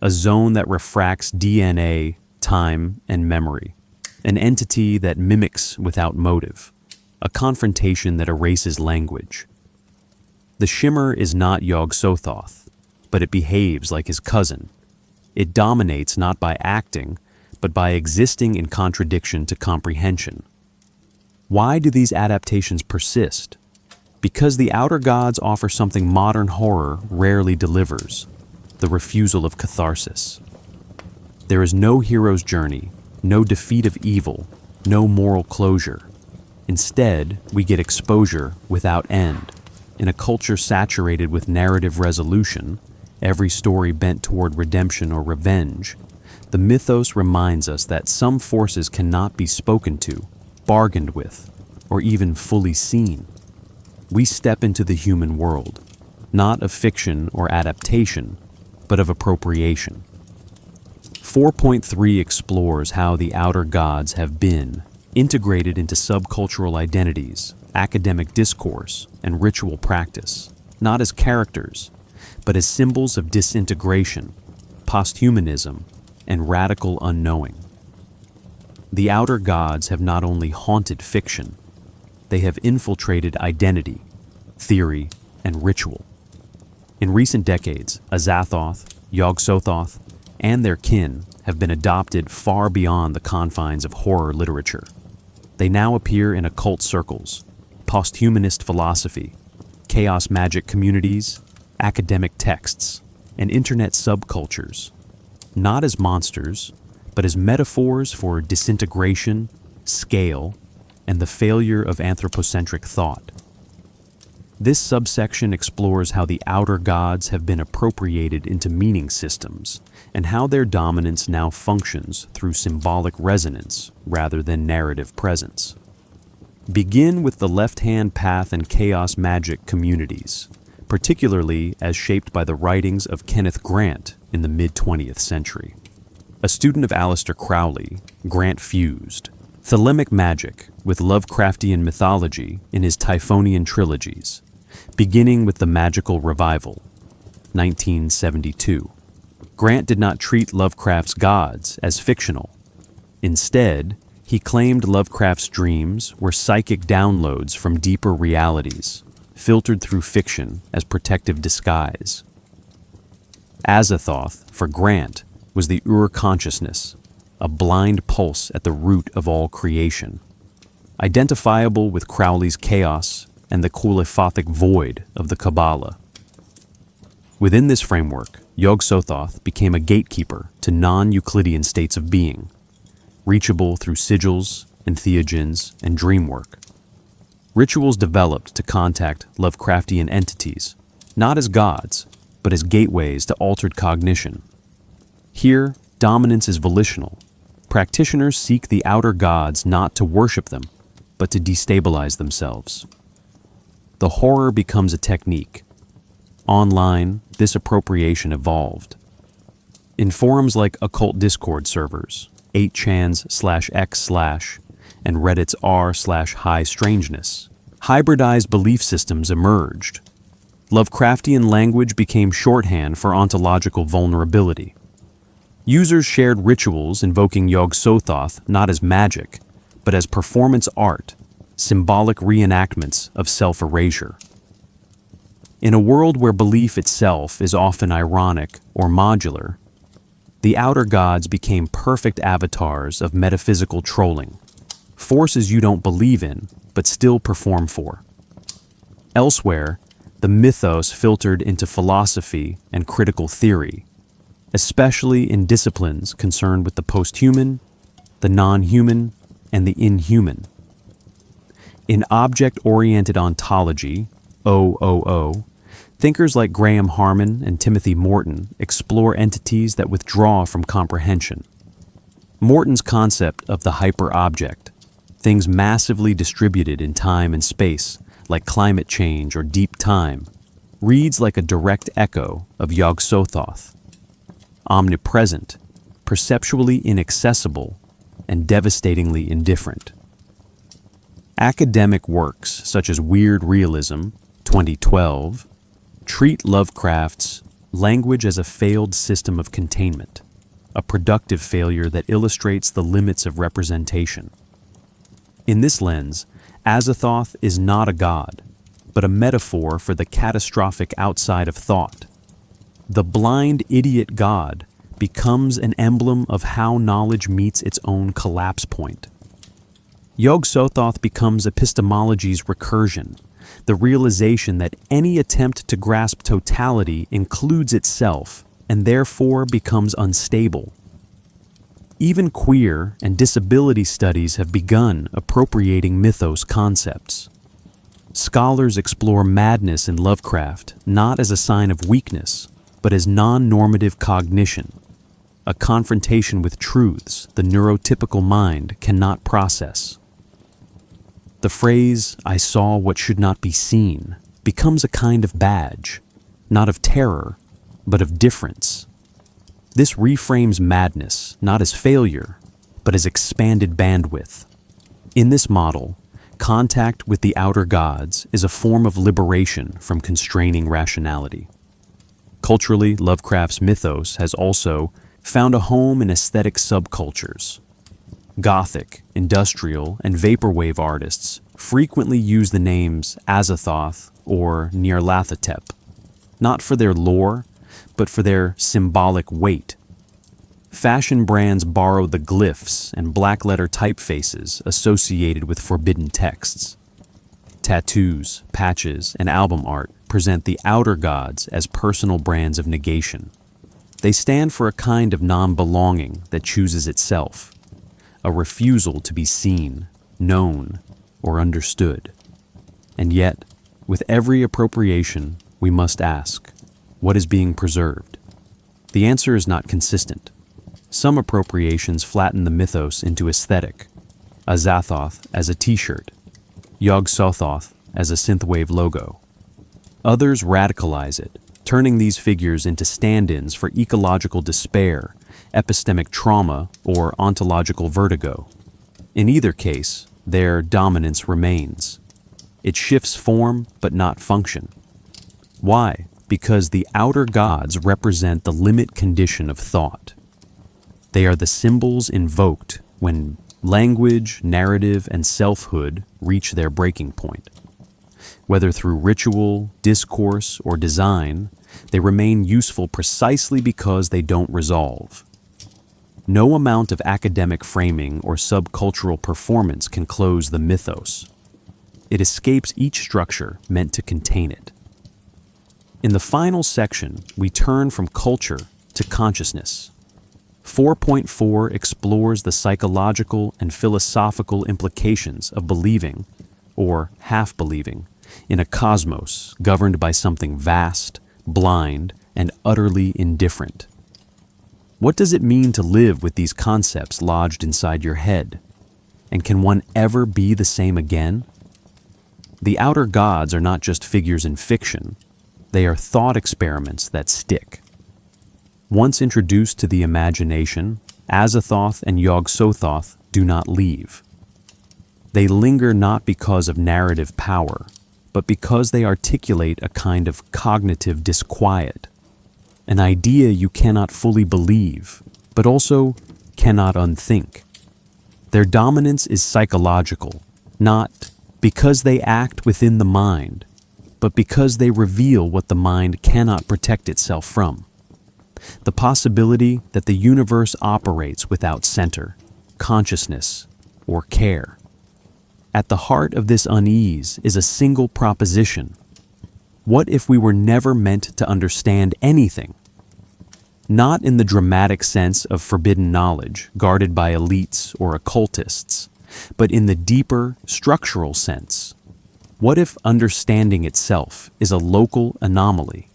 a zone that refracts DNA, time, and memory, an entity that mimics without motive, a confrontation that erases language. The Shimmer is not Yog-Sothoth, but it behaves like his cousin. It dominates not by acting, but by existing in contradiction to comprehension. Why do these adaptations persist? Because the outer gods offer something modern horror rarely delivers, the refusal of catharsis. There is no hero's journey, no defeat of evil, no moral closure. Instead, we get exposure without end. In a culture saturated with narrative resolution, every story bent toward redemption or revenge, the mythos reminds us that some forces cannot be spoken to, bargained with, or even fully seen. We step into the human world, not of fiction or adaptation, but of appropriation. 4.3 explores how the outer gods have been integrated into subcultural identities, academic discourse, and ritual practice, not as characters, but as symbols of disintegration, posthumanism, and radical unknowing. The outer gods have not only haunted fiction, they have infiltrated identity, theory, and ritual. In recent decades, Azathoth, Yog-Sothoth, and their kin have been adopted far beyond the confines of horror literature. They now appear in occult circles, posthumanist philosophy, chaos magic communities, academic texts, and internet subcultures, not as monsters, but as metaphors for disintegration, scale, and the failure of anthropocentric thought. This subsection explores how the outer gods have been appropriated into meaning systems, and how their dominance now functions through symbolic resonance rather than narrative presence. Begin with the left-hand path and chaos magic communities, particularly as shaped by the writings of Kenneth Grant in the mid-20th century. A student of Aleister Crowley, Grant fused thelemic magic with Lovecraftian mythology in his Typhonian trilogies, beginning with the Magical Revival, 1972. Grant did not treat Lovecraft's gods as fictional. Instead, He claimed Lovecraft's dreams were psychic downloads from deeper realities, filtered through fiction as protective disguise. Azathoth, for Grant, was the Ur-consciousness, a blind pulse at the root of all creation, identifiable with Crowley's chaos and the Quliphotic void of the Kabbalah. Within this framework, Yog-Sothoth became a gatekeeper to non-Euclidean states of being, reachable through sigils, entheogens, and dream work. Rituals developed to contact Lovecraftian entities, not as gods, but as gateways to altered cognition. Here, dominance is volitional. Practitioners seek the outer gods not to worship them, but to destabilize themselves. The horror becomes a technique. Online, this appropriation evolved. In forums like occult Discord servers, 8chans/x/ and Reddit's r/high strangeness, hybridized belief systems emerged. Lovecraftian language became shorthand for ontological vulnerability. Users shared rituals invoking Yog-Sothoth not as magic, but as performance art, symbolic reenactments of self-erasure. In a world where belief itself is often ironic or modular, the outer gods became perfect avatars of metaphysical trolling, forces you don't believe in but still perform for. Elsewhere, the mythos filtered into philosophy and critical theory, especially in disciplines concerned with the post-human, the non-human, and the inhuman. In object-oriented ontology, OOO, thinkers like Graham Harman and Timothy Morton explore entities that withdraw from comprehension. Morton's concept of the hyper-object, things massively distributed in time and space, like climate change or deep time, reads like a direct echo of Yog-Sothoth. Omnipresent, perceptually inaccessible, and devastatingly indifferent. Academic works such as Weird Realism, 2012, treat Lovecraft's language as a failed system of containment, a productive failure that illustrates the limits of representation. In this lens, Azathoth is not a god, but a metaphor for the catastrophic outside of thought. The blind idiot god becomes an emblem of how knowledge meets its own collapse point. Yog-Sothoth becomes epistemology's recursion, the realization that any attempt to grasp totality includes itself and therefore becomes unstable. Even queer and disability studies have begun appropriating mythos concepts. Scholars explore madness in Lovecraft not as a sign of weakness, but as non-normative cognition, a confrontation with truths the neurotypical mind cannot process. The phrase, "I saw what should not be seen," becomes a kind of badge, not of terror, but of difference. This reframes madness not as failure, but as expanded bandwidth. In this model, contact with the outer gods is a form of liberation from constraining rationality. Culturally, Lovecraft's mythos has also found a home in aesthetic subcultures. Gothic, industrial, and vaporwave artists frequently use the names Azathoth or Nyarlathotep, not for their lore, but for their symbolic weight. Fashion brands borrow the glyphs and black-letter typefaces associated with forbidden texts. Tattoos, patches, and album art present the outer gods as personal brands of negation. They stand for a kind of non-belonging that chooses itself, a refusal to be seen, known, or understood. And yet, with every appropriation, we must ask, what is being preserved? The answer is not consistent. Some appropriations flatten the mythos into aesthetic, Azathoth as a t-shirt, Yog-Sothoth as a synthwave logo. Others radicalize it, turning these figures into stand-ins for ecological despair, epistemic trauma, or ontological vertigo. In either case, their dominance remains. It shifts form but not function. Why? Because the outer gods represent the limit condition of thought. They are the symbols invoked when Language, narrative, and selfhood reach their breaking point. Whether through ritual, discourse, or design, they remain useful precisely because they don't resolve. No amount of academic framing or subcultural performance can close the mythos. It escapes each structure meant to contain it. In the final section, we turn from culture to consciousness. 4.4 explores the psychological and philosophical implications of believing, or half-believing, in a cosmos governed by something vast, blind, and utterly indifferent. What does it mean to live with these concepts lodged inside your head? And can one ever be the same again? The outer gods are not just figures in fiction, they are thought experiments that stick. Once introduced to the imagination, Azathoth and Yog-Sothoth do not leave. They linger not because of narrative power, but because they articulate a kind of cognitive disquiet, an idea you cannot fully believe, but also cannot unthink. Their dominance is psychological, not because they act within the mind, but because they reveal what the mind cannot protect itself from. The possibility that the universe operates without center, consciousness, or care. At the heart of this unease is a single proposition. What if we were never meant to understand anything? Not in the dramatic sense of forbidden knowledge guarded by elites or occultists, but in the deeper, structural sense. What if understanding itself is a local anomaly?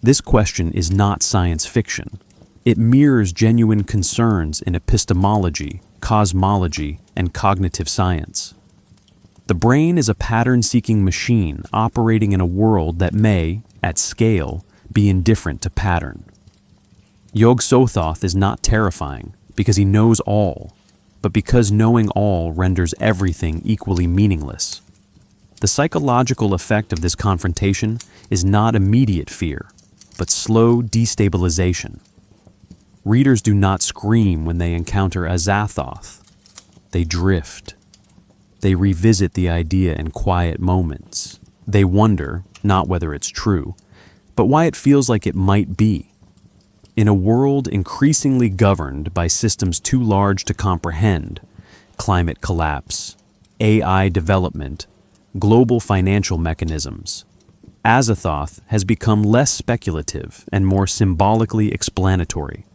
This question is not science fiction. It mirrors genuine concerns in epistemology, cosmology, and cognitive science. The brain is a pattern-seeking machine operating in a world that may, at scale, be indifferent to pattern. Yog-Sothoth is not terrifying because he knows all, but because knowing all renders everything equally meaningless. The psychological effect of this confrontation is not immediate fear, but slow destabilization. Readers do not scream when they encounter Azathoth. They drift. They revisit the idea in quiet moments. They wonder, not whether it's true, but why it feels like it might be. In a world increasingly governed by systems too large to comprehend, climate collapse, AI development, global financial mechanisms, Azathoth has become less speculative and more symbolically explanatory.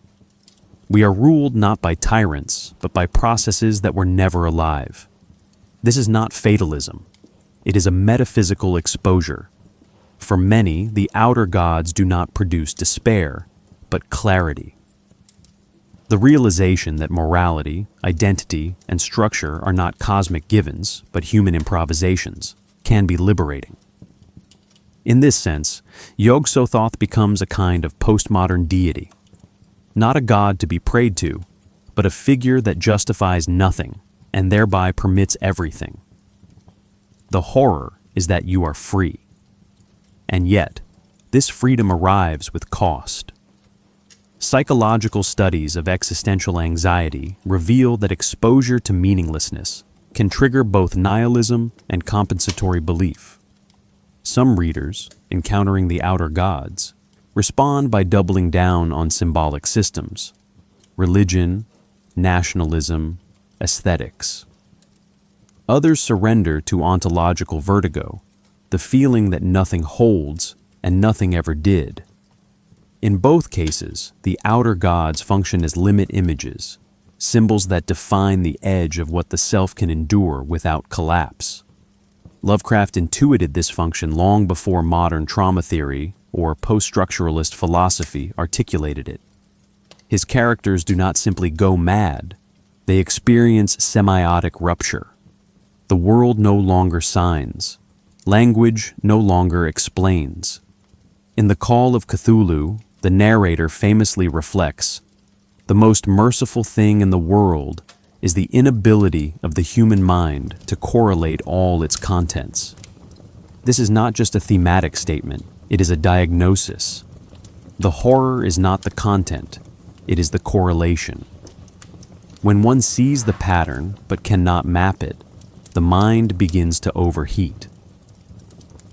We are ruled not by tyrants, but by processes that were never alive. This is not fatalism. It is a metaphysical exposure. For many, the outer gods do not produce despair, but clarity. The realization that morality, identity, and structure are not cosmic givens, but human improvisations, can be liberating. In this sense, Yog-Sothoth becomes a kind of postmodern deity. Not a god to be prayed to, but a figure that justifies nothing and thereby permits everything. The horror is that you are free. And yet, this freedom arrives with cost. Psychological studies of existential anxiety reveal that exposure to meaninglessness can trigger both nihilism and compensatory belief. Some readers, encountering the outer gods, respond by doubling down on symbolic systems, religion, nationalism, aesthetics. Others surrender to ontological vertigo, the feeling that nothing holds and nothing ever did. In both cases, the outer gods function as limit images, symbols that define the edge of what the self can endure without collapse. Lovecraft intuited this function long before modern trauma theory or post-structuralist philosophy articulated it. His characters do not simply go mad, they experience semiotic rupture. The world no longer signs. Language no longer explains. In The Call of Cthulhu, the narrator famously reflects, "The most merciful thing in the world is the inability of the human mind to correlate all its contents." This is not just a thematic statement, it is a diagnosis. The horror is not the content, it is the correlation. When one sees the pattern but cannot map it, the mind begins to overheat.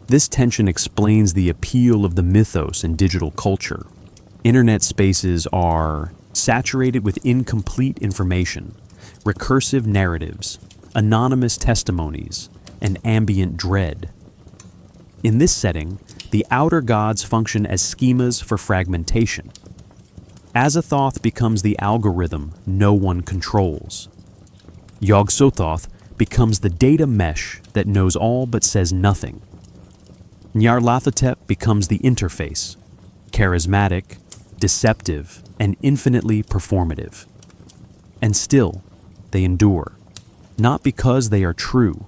This tension explains the appeal of the mythos in digital culture. Internet spaces are saturated with incomplete information, recursive narratives, anonymous testimonies, and ambient dread. In this setting, the outer gods function as schemas for fragmentation. Azathoth becomes the algorithm no one controls. Yog-Sothoth becomes the data mesh that knows all but says nothing. Nyarlathotep becomes the interface, charismatic, deceptive, and infinitely performative. And still, they endure, not because they are true,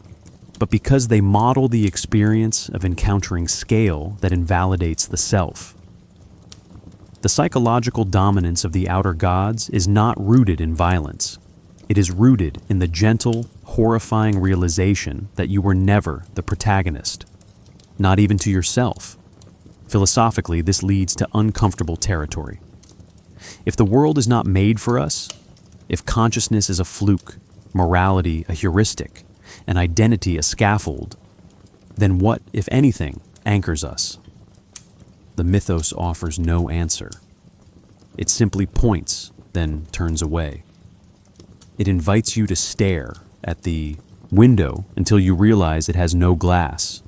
but because they model the experience of encountering scale that invalidates the self. The psychological dominance of the outer gods is not rooted in violence. It is rooted in the gentle, horrifying realization that you were never the protagonist, not even to yourself. Philosophically, this leads to uncomfortable territory. If the world is not made for us, if consciousness is a fluke, morality a heuristic, and identity a scaffold, then what, if anything, anchors us? The mythos offers no answer. It simply points, then turns away. It invites you to stare at the window until you realize it has no glass.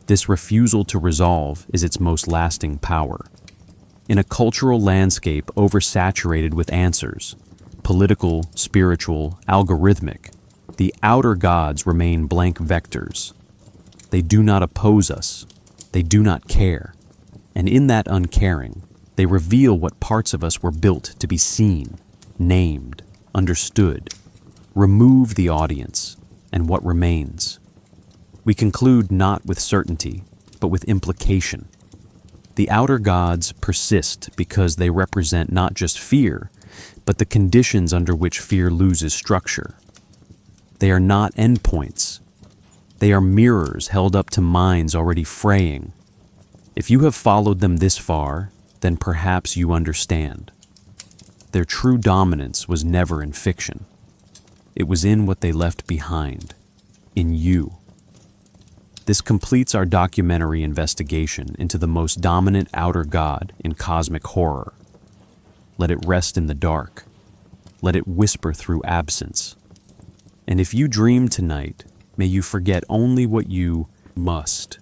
This refusal to resolve is its most lasting power. In a cultural landscape oversaturated with answers, political, spiritual, algorithmic, the outer gods remain blank vectors. They do not oppose us. They do not care. And in that uncaring, they reveal what parts of us were built to be seen, named, understood. Remove the audience, and what remains? We conclude not with certainty, but with implication. The outer gods persist because they represent not just fear, but the conditions under which fear loses structure. They are not endpoints. They are mirrors held up to minds already fraying. If you have followed them this far, then perhaps you understand. Their true dominance was never in fiction. It was in what they left behind, in you. This completes our documentary investigation into the most dominant outer god in cosmic horror. Let it rest in the dark. Let it whisper through absence. And if you dream tonight, may you forget only what you must.